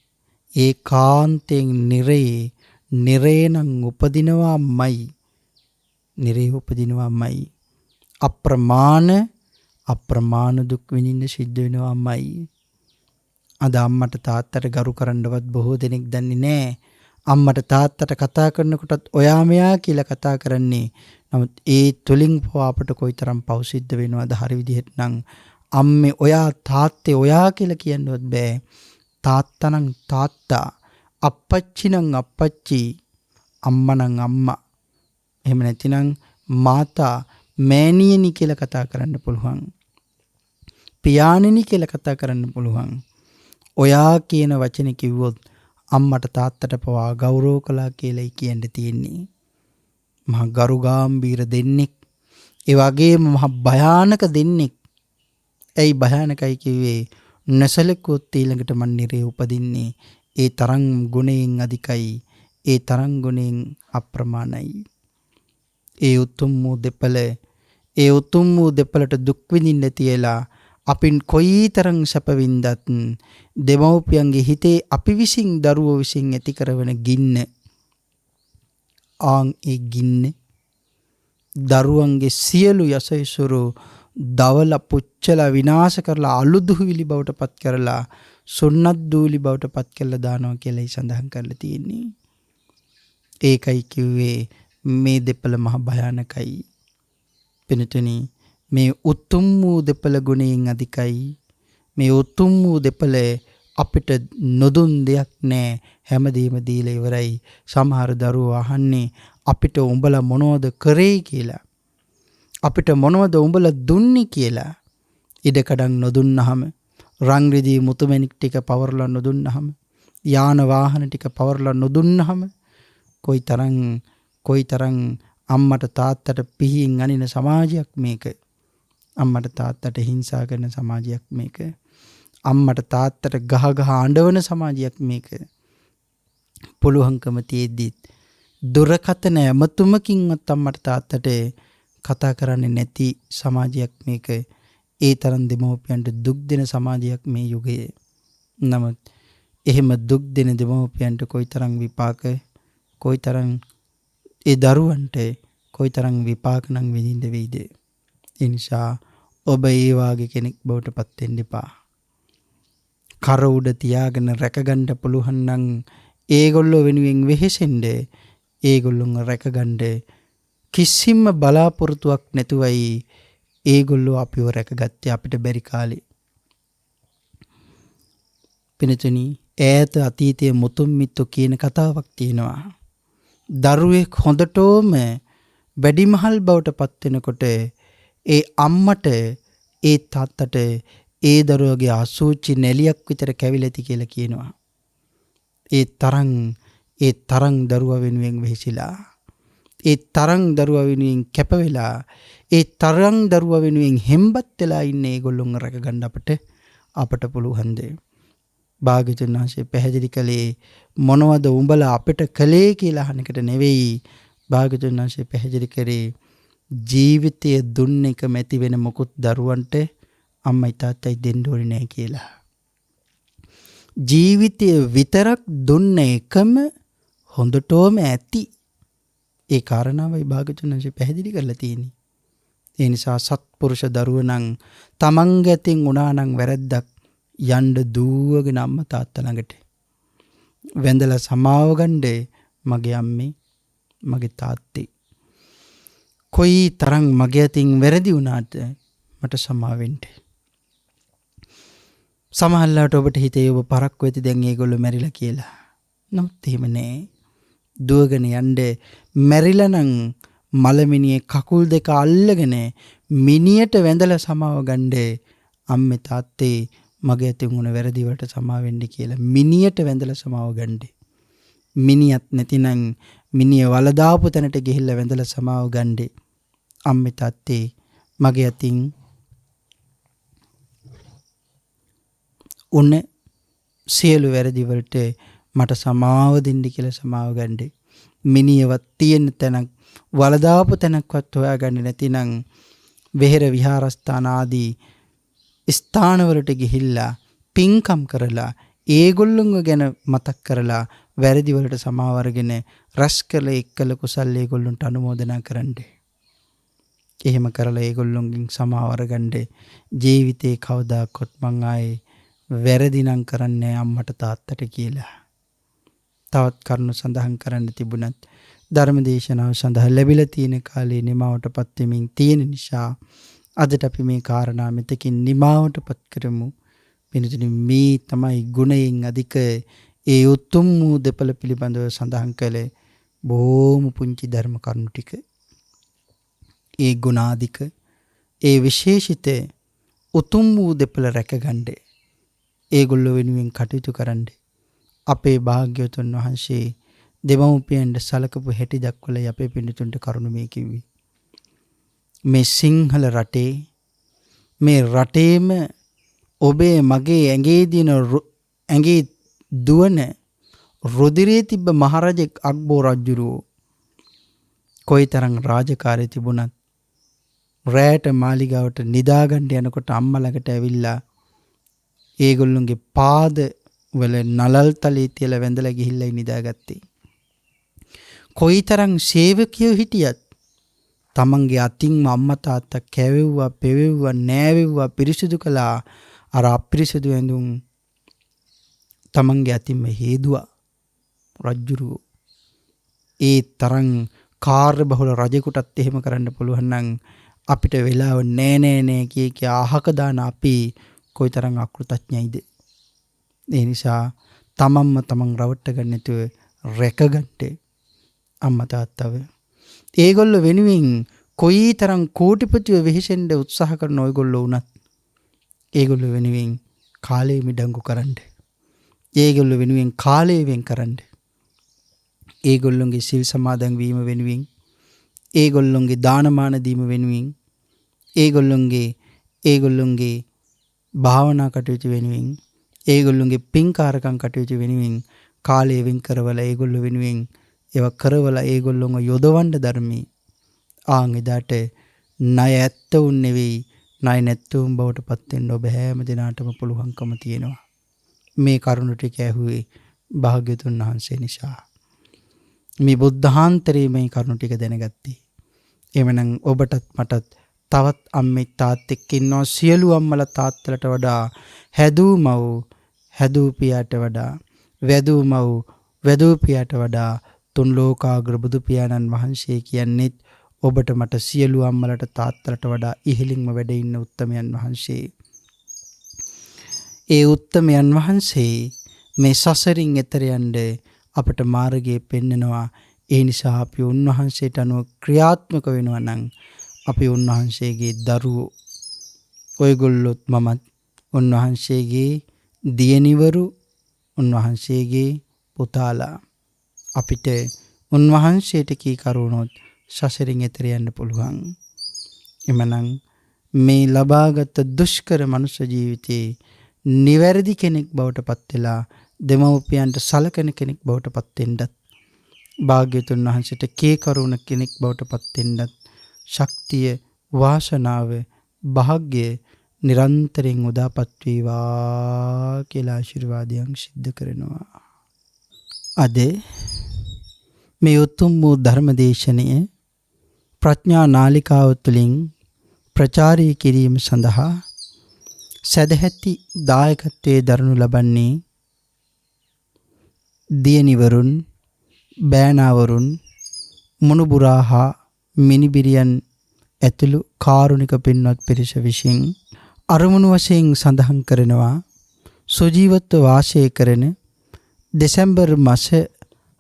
ඒකාන්තයෙන් නිරේ නම් උපදිනවාමයි. නිරේ උපදිනවාමයි. අප්‍රමාණ දුක් විඳින්න සිද්ධ වෙනවාමයි. අද අම්මට තාත්තට ගරු කරන්නවත් බොහෝ දෙනෙක් දන්නේ නැහැ. අම්මට තාත්තට කතා කරනකොටත් ඔයා මෙයා කියලා කතා කරන්නේ. නමුත් ඒ තුලින් අපට කොයිතරම් පව් සිද්ධ වෙනවද හරි විදිහට නම් අම්මේ ඔයා තාත්තේ ඔයා කියලා කියන්නවත් බෑ. තාත්තා නම් තාත්තා, අප්පච්චි නම් අප්පච්චි, අම්මා නම් අම්මා. එහෙම නැතිනම් මාතා, මෑණියනි කියලා කතා කරන්න පුළුවන්. පියාණෙනි කියලා කතා කරන්න පුළුවන්. ඔයා කියන වචනේ කිව්වොත් අම්මට තාත්තට පවා ගෞරව කළා කියලායි කියන්න තියෙන්නේ. මහා ගරුගාම්භීර දෙන්නෙක්. ඒ වගේම මහා භයානක දෙන්නෙක්. ඇයි භයානකයි කිව්වේ? නැසලකුවොත් ඊළඟට මන් නිරේ උපදින්නේ. ඒ තරම් ගුණයෙන් අධිකයි. ඒ තරම් ගුණයෙන් අප්‍රමාණයි. ඒ උතුම් වූ දෙපළට දුක් විඳින්න තියලා අපින් කොයිතරම් සැප වින්දත් දෙමව්පියන්ගේ හිතේ අපි විසින් දරුවෝ විසින් ඇති කරවන ගින්න, ඒ ගින්න දරුවන්ගේ සියලු යසයිසුරු දවල පුච්චලා විනාශ කරලා අලුදුවිලි බවට පත් කරලා සුන්නත් දූලි බවට පත් කරලා දානවා කියලා සඳහන් කරලා තියෙන්නේ. ඒකයි කිව්වේ මේ දෙපළ මහ භයානකයි. පින්තුනි, මේ උතුම් වූ දෙපළ ගුණයෙන් අධිකයි. මේ උතුම් වූ දෙපළ අපිට නොදුන් දෙයක් නෑ. හැමදේම දීලා ඉවරයි. සමහර දරුවෝ අහන්නේ අපිට උඹලා මොනවද කරේ කියලා. අපිට මොනවද උඹලා දුන්නේ කියලා. ඉඩකඩම් නොදුන්නහම, රන් රිදී මුතුමැණික් ටික පවර්ලා නොදුන්නහම, යාන වාහන ටික පවර්ලා නොදුන්නහම කොයිතරම් අම්මට තාත්තට පිහින් අනින සමාජයක් මේක. අම්මට තාත්තට හිංසා කරන සමාජයක් මේක. අම්මට තාත්තට ගහ අඬවන සමාජයක් මේක. පුළුවන්කම තියෙද්දිත් දුරකථන ඇමතුමකින්වත් අම්මට තාත්තට කතා කරන්නේ නැති සමාජයක් මේක. ඒ තරම් දෙමව්පියන්ට දුක් දෙන සමාජයක් මේ යුගයේ. නමුත් එහෙම දුක් දෙන දෙමව්පියන්ට කොයිතරම් විපාක, කොයිතරම් ඒ දරුවන්ට කොයිතරම් විපාක නම් විඳින්න වෙයිද? ඒ නිසා ඔබ ඒ වාගේ කෙනෙක් බවට පත් වෙන්න එපා. කර උඩ තියාගෙන රැකගන්න පුළුවන් නම් ඒගොල්ලෝ වෙනුවෙන් වෙහෙසෙන්න, ඒගොල්ලොන්ව රැකගන්න කිසිම බලාපොරොත්තුවක් නැතුවයි ඒගොල්ලෝ අපිව රැකගත්තේ අපිට බැරි කාලේ. පින්තුනි, ඈත අතීතයේ මුතුන් මිත්තු කියන කතාවක් තියෙනවා. දරුවෙක් හොඳටම වැඩිමහල් බවට පත් වෙනකොට ඒ අම්මට ඒ තාත්තට ඒ දරුවගේ අසූචි නැලියක් විතර කැවිලති කියලා කියනවා. ඒ තරම් දරුවා වෙනුවෙන් වෙහිසිලා, ඒ තරම් දරුවා වෙනුවෙන් කැප වෙලා, ඒ තරම් දරුවා වෙනුවෙන් හෙම්බත් වෙලා ඉන්නේ ඒගොල්ලොන්ව රැකගන්න අපට පුළුවන්ද? භාග්‍යවතුන් වහන්සේ පැහැදිලි කළේ මොනවද උඹලා අපිට කළේ කියලා අහනකට නෙවෙයි. භාග්‍යවතුන් වහන්සේ පැහැදිලි කරේ ජීවිතය දුන්න එක මැති වෙන මොකුත් දරුවන්ට අම්මයි තාත්තයි දෙන්න ඕනේ නැහැ කියලා. ජීවිතය විතරක් දුන්න එකම හොඳටම ඇති. ඒ කාරණාවයි භාග්‍යවතුන් වහන්සේ පැහැදිලි කරලා තියෙන්නේ. ඒ නිසා සත්පුරුෂ දරුවෝ නම් තමන්ගේ අතින් උනා නම් වැරද්දක් යන්න දුවගෙන අම්මා තාත්තා ළඟට වැඳලා සමාව ගන්න, මගේ අම්මේ, මගේ තාත්තේ, කොයි තරම් මගේ අතින් වැරදි වුණාට මට සමාව වෙන්න. සමහරවිට ඔබට හිතේ ඔබ පරක්කු වෙති දැන් ඒගොල්ලෝ මැරිලා කියලා. නමුත් එහෙම නෑ. දුවගෙන යන්න, මැරිලා නම් මලමිනියේ කකුල් දෙක අල්ලගෙන මිනියට වැඳලා සමාව ගන්න, අම්මේ තාත්තේ මගේ අතින් වුණ වැරදි වලට සමාව වෙන්න කියලා මිනියට වැඳලා සමාව ගන්න. මිනියක් නැතිනම් මිනිය වල දාපු තැනට ගිහිල්ලා වැඳලා සමාව ගන්න. අම්මේ තාත්තේ මගේ අතින් උන සියලු වැරදි වලට මට සමාව දෙන්න කියලා සමාව ගන්න. මිනියවත් තියෙන තැනක් වල දාපු තැනක්වත් හොයාගන්නේ නැතිනම් වෙහෙර විහාරස්ථාන ආදී ස්ථානවලට ගිහිල්ලා පින්කම් කරලා ඒගොල්ලොන්ව ගැන මතක් කරලා වැරදි වලට සමාව අරගෙන රැස් කළ එක්කල කුසල් ඒගොල්ලොන්ට අනුමෝදනා කරන්න. එහෙම කරලා ඒගොල්ලොන්ගෙන් සමාව අරගන්න ජීවිතේ කවදාකවත් මං ආයේ වැරදි නම් කරන්නේ අම්මට තාත්තට කියලා. තවත් කරුණු සඳහන් කරන්න තිබුණත් ධර්මදේශනාව සඳහා ලැබිලා තියෙන කාලේ නිමාවටපත් වෙමින් තියෙන නිසා අදට අපි මේ කාරණා මෙතකින් නිමාවටපත් කරමු. වෙනතුනි මේ තමයි ගුණයෙන් අධික ඒ උතුම් වූ දෙපළ පිළිබඳව සඳහන් කළේ බොහොම පුංචි ධර්ම කරුණු ටික. ඒ ගුණාධික ඒ විශේෂිත උතුම් වූ දෙපළ රැකගන්න ඒගොල්ලෝ වෙනුවෙන් කටයුතු කරන්න අපේ භාග්‍යවතුන් වහන්සේ දෙමව්පියන්ට සලකපු හැටි දක්වලා අපේ පින්තුන්ට කරුණ මේ කිව්වේ. මේ සිංහල රටේ මේ රටේම ඔබේ මගේ ඇඟේ දුවන රුධිරේ තිබ්බ මහරජෙක් අක්බෝ රජුරෝ කොයිතරම් රාජකාරී තිබුණත් රැට මාලිගාවට නිදාගන්න යනකොට අම්මා ළඟට ඇවිල්ලා ඒගොල්ලොන්ගේ පාද වල නලල් තලයේ තියලා වැඳලා ගිහිල්ලා නිදාගත්තේ. කොයිතරම් සේවකයෝ හිටියත් තමන්ගේ අතින්ම අම්මා තාත්තා කැවෙව්වා, පෙවෙව්වා, නෑවෙව්වා, පිරිසිදු කළා. අර අපිරිසිදු ඇඳුම් තමන්ගේ අතින්ම හේදුවා රජුරෝ. ඒ තරම් කාර්යබහුල රජෙකුටත් එහෙම කරන්න පුළුවන් නම් අපිට වෙලාව නෑ කිය අහක දාන අපි කොයිතරම් අකෘතඥයිද. ඒ නිසා තමන්ම තමන් රවට්ට ගන්න නැතුව රැකගන්න අම්මා තාත්තව. ඒගොල්ලෝ වෙනුවෙන් කොයිතරම් කෝටිපතිව වෙහෙසෙන්න උත්සාහ කරන ඔයගොල්ලෝ වුණත් ඒගොල්ලෝ වෙනුවෙන් කාලය මිඩංගු කරන්න. ඒගොල්ලෝ වෙනුවෙන් කාලය වෙන් කරන්න. ඒගොල්ලොන්ගේ සිල් සමාදන් වීම වෙනුවෙන්, ඒගොල්ලොන්ගේ දානමාන දීම වෙනුවෙන්, ඒගොල්ලොන්ගේ භාවනා කටයුතු වෙනුවෙන්, ඒගොල්ලොන්ගේ පින්කාරකම් කටයුතු වෙනුවෙන් කාලය වෙන් කරවලා ඒගොල්ලෝ වෙනුවෙන් ඒවා කරවලා ඒගොල්ලොන්ව යොදවන්න ධර්මී. ආන් එදාට ණය ඇත්ත උන් නෙවෙයි ණය නැත්තුම් බවට පත් වෙන්න ඔබ හැම දිනාටම පුළුවන්කම තියෙනවා. මේ කරුණ ටික ඇහුවේ භාග්‍යතුන් වහන්සේ නිසා. මේ බුද්ධාන්තරයේ මේ කරුණ ටික දැනගත්තේ. එවනම් ඔබටත් මටත් තවත් අම්මෙක් තාත්තෙක් ඉන්නවා සියලු අම්මලා තාත්තලට වඩා හැදූ මව් හැදූ පියාට වඩා වැදූ මව් වැදූ පියාට වඩා තුන් ලෝකාග්‍ර බුදු පියාණන් වහන්සේ කියන්නේත් ඔබට මට සියලු අම්මලට තාත්තලට වඩා ඉහළින්ම වැඩ ඉන්න උත්තමයන් වහන්සේ. ඒ උත්තමයන් වහන්සේ මේ සසරින් එතර යන්න අපට මාර්ගය පෙන්නනවා. ඒ නිසා අපි උන්වහන්සේට අනුව ක්‍රියාත්මක වෙනවා නම් අපි උන්වහන්සේගේ දරුවෝ. ඔයගොල්ලොත් මමත් උන්වහන්සේගේ දියණිවරු, උන්වහන්සේගේ පුතාලා. අපිට උන්වහන්සේට කී කරුණොත් සසරින් එතර යන්න පුළුවන්. එමනම් මේ ලබාගත් දුෂ්කර මනුෂ්‍ය ජීවිතේ නිවැරදි කෙනෙක් බවට පත් වෙලා දෙමව්පියන්ට සලකන කෙනෙක් බවට පත් වෙන්නත්, භාග්‍යතුන් වහන්සේට කී කරුණ කෙනෙක් බවට පත් වෙන්නත් ශක්තිය, වාසනාව, භාග්‍ය නිරන්තරයෙන් උදාපත් වේවා කියලා ආශිර්වාදයන් සිද්ධ කරනවා. අද මේ උතුම් වූ ධර්මදේශනය ප්‍රඥා නාලිකාව තුළින් ප්‍රචාරය කිරීම සඳහා සදැහැති දායකත්වයේ දරනු ලබන්නේ දියණිවරුන්, බෑනාවරුන්, මුණුබුරා හා මිනිබිරියන් ඇතුළු කාරුණික පින්වත් පිරිස විසින් අරමුණු වශයෙන් සඳහන් කරනවා. සුජීවත්ව වාසය කරන දෙසැම්බර් මාස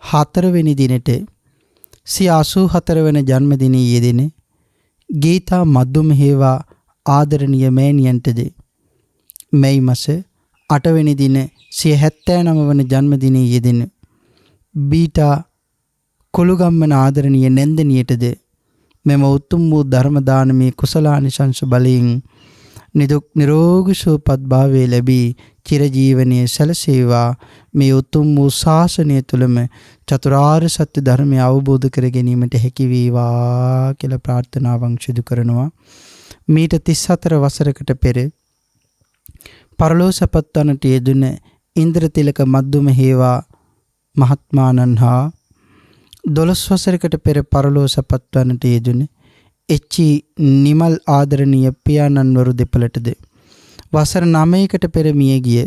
4 වෙනි දිනට 84 වන ජන්මදිනයේ යෙදෙන ගීතා මද්දුම හේවා ආදරණීය මෑණියන්ටද මැයි මාස 8 වෙනි දින 79 වන ජන්මදිනයේ යෙදෙන බීටා කොළුගම්මන ආදරණීය නැන්දනියටද මෙම උතුම් වූ ධර්ම දානමේ කුසලානිසංස බලයෙන් නිදුක් නිරෝගී සුවපත් භාවයේ ලැබී චිරජීවනයේ සැලසේවා. මේ උතුම් වූ ශාසනය තුළම චතුරාර්ය සත්‍ය ධර්මය අවබෝධ කර ගැනීමට හැකි වේවා කියලා ප්‍රාර්ථනාවන් සිදු කරනවා. මීට 34 වසරකට පෙර පරලෝ සපත්වනට යෙදුන ඉන්ද්‍රතිලක මද්දුම හේවා මහත්මානන් හා 12 වසරකට පෙර පරලෝ සපත් වන්නට යෙදුනේ එච්.ඊ. නිමල් ආදරණීය පියාණන්වරු දෙපළටද වසර 9කට පෙර මිය ගිය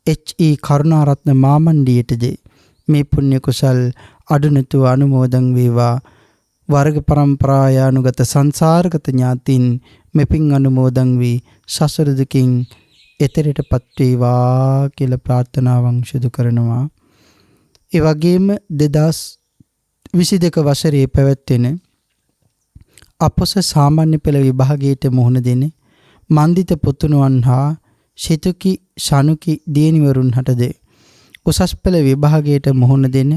එච්.ඊ. කරුණාරත්න මාමණ්ඩියටද මේ පුණ්‍ය කුසල් අඩුනතු අනුමෝදන් වේවා. වර්ග පරම්පරායානුගත සංසාරගත ඥාතින් මෙපින් අනුමෝදන් වී සසර දුකින් එතරටපත් වේවා කියලා ප්‍රාර්ථනාවන් සිදු කරනවා. ඒ වගේම 2022 වසරේ පැවැත්වෙන අපොස සාමාන්‍ය පෙළ විභාගයට මුහුණ දෙන මන්දිත පුතුණුවන් හා ශිතුකි ශනුකි දියණිවරුන් හටද උසස් පෙළ විභාගයට මුහුණ දෙන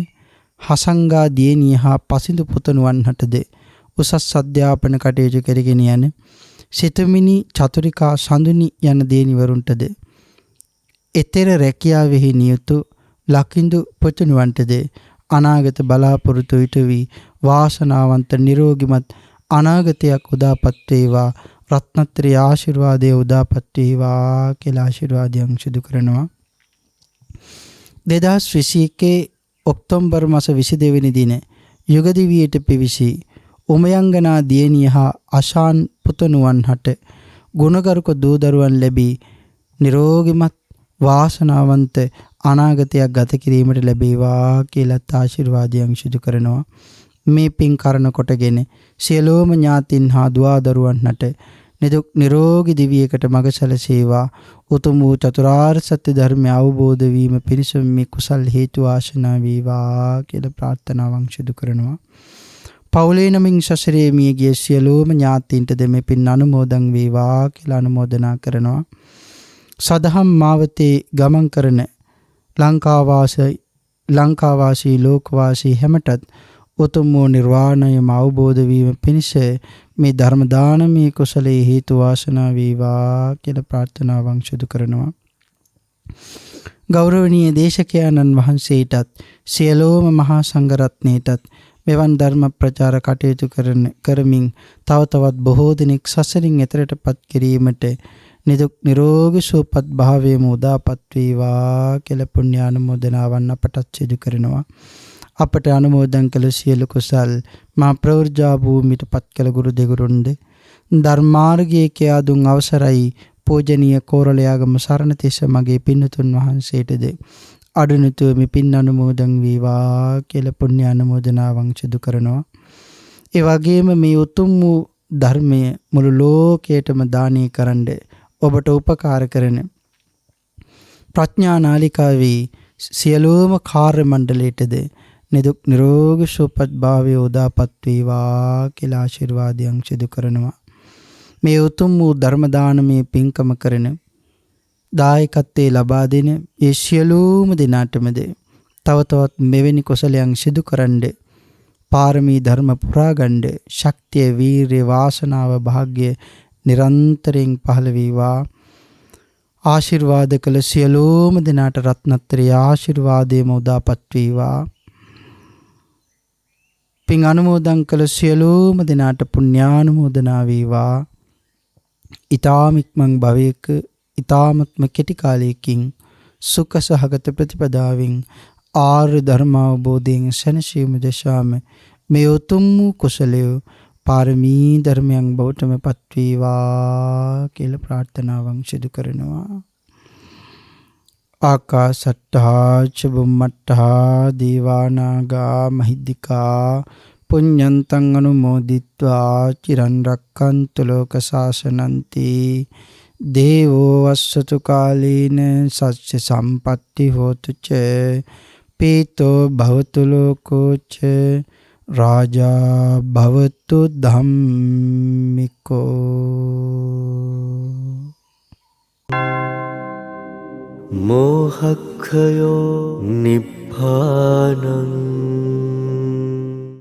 හසංගා දියණිය හා පසිඳු පුතුණුවන් හටද උසස් අධ්‍යාපන කටයුතු කරගෙන යන සිතුමිනි චතුරිකා සඳුනි යන දියණිවරුන්ටද එතෙර රැකියාවෙහි නියුතු ලකිඳු පුතුණුවන්ටද අනාගත බලාපොරොත්තු ඉටු වී වාසනාවන්ත නිරෝගිමත් අනාගතයක් උදාපත් වේවා. රත්නත්‍රි ආශිර්වාදයේ උදාපත් වේවා කියලා ආශිර්වාදයන් සිදු කරනවා. 2021 ඔක්තෝබර් මාස 22 වෙනි දින යුගදිවියට පිවිසි උමයංගනා දියණිය හා අශාන් පුතුණුවන් හට ගුණගරුක දූ දරුවන් ලැබී නිරෝගිමත් වාසනාවන්ත අනාගතයක් ගත කිරීමට ලැබේවා කියලා ආශිර්වාදයන් සිදු කරනවා. මේ පින් කරන කොටගෙන සියලුම ඥාතින් හා දුවා දරුවන් හට නිදුක් නිරෝගී දිවියකට මඟ සැලසේවා. උතුම් වූ චතුරාර්ය සත්‍ය ධර්මය අවබෝධ වීම පිණිස මේ කුසල් හේතු ආශනා වේවා කියලා ප්‍රාර්ථනාවන් සිදු කරනවා. පවුලේ නමින් සසරේ මිය ගිය සියලුම ඥාතීන්ට දෙමෙ පින් අනුමෝදන් වේවා කියලා අනුමෝදනා කරනවා. සදහම් මාවතේ ගමන් කරන ලංකාවාසී ලෝකවාසී හැමටත් උතුම් වූ නිර්වාණයම අවබෝධ වීම පිණිස මේ ධර්ම දානමය කුසලයේ හේතු වාසනා වේවා කියලා ප්‍රාර්ථනාවන් සිදු කරනවා. ගෞරවනීය දේශකයන්න් වහන්සේටත් සියලුම මහා සංඝරත්නයටත් මෙවන් ධර්ම ප්‍රචාර කටයුතු කරමින් තව තවත් බොහෝ දිනක් සසරින් එතරටපත් කිරීමට නිදුක් නිරෝගී සුවපත් භාවයේම උදාපත් වේවා කියලා පුණ්‍යානුමෝදනාවන් අපටත් සිදු කරනවා. අපට අනුමෝදන් කළ සියලු කුසල් මා ප්‍රවෘජා භූමියට පත් කළ ගුරු දෙගුරුන්ද ධර්මාර්ගයේ කියා දුන් අවසරයි පූජනීය කෝරළයාගම සරණ තිස්ස මගේ පින්තුන් වහන්සේටද අඩුනුතුව මේ පින් අනුමෝදන් වේවා කියලා පුණ්‍ය අනුමෝදනාවන් සිදු කරනවා. ඒ වගේම මේ උතුම් වූ ධර්මය මුළු ලෝකයටම දානය කරන්න ඔබට උපකාර කරන ප්‍රඥා නාලිකාවේ සියලුම කාර්ය මණ්ඩලයටද නිදුක් නිරෝගී සුවපත් භාවය උදාපත් වේවා කියලා ආශිර්වාදයන් සිදු කරනවා. මේ උතුම් වූ ධර්ම දානමය පින්කම කරන දායකත්වයේ ලබා දෙන ඒ සියලුම දෙනාටමද තව තවත් මෙවැනි කුසලයන් සිදු කරන්න පාරමී ධර්ම පුරා ගන්න ශක්තිය වීරිය වාසනාව භාග්‍ය නිරන්තරයෙන් පහළ වේවා. ආශිර්වාද කළ සියලුම දෙනාට රත්නත්‍රි ආශිර්වාදයේම උදාපත් වේවා. පින් අනුමෝදන් කළ සියලුම දෙනාට පුණ්‍යානුමෝදනා වේවා. ඊ타ම ඉක්මන් භවයක ඊ타මත්ම කෙටි කාලයකින් සුඛ සහගත ප්‍රතිපදාවෙන් ආර්ය ධර්ම අවබෝධයෙන් සැනසීම දශාම මේ උතුම් කුසලය පාරමී ධර්මයන් බවටම පත් වේවා කියලා ප්‍රාර්ථනාවන් සිදු කරනවා. ආකාසට්ටා චුම්මට්ටා දීවානාගා මහිද්దికා පුඤ්ඤන්තං අනුමෝදිත්වා චිරන් රක්ඛන්තු ලෝක සාසනන්ති දේවෝ වස්සතු කාලීන සච්ච සම්පatti හෝතු ච පීතෝ භවතු ලෝකෝ ච රාජා භවතු ධම්මිකෝ. මෝහක්ඛයෝ නිබ්බානං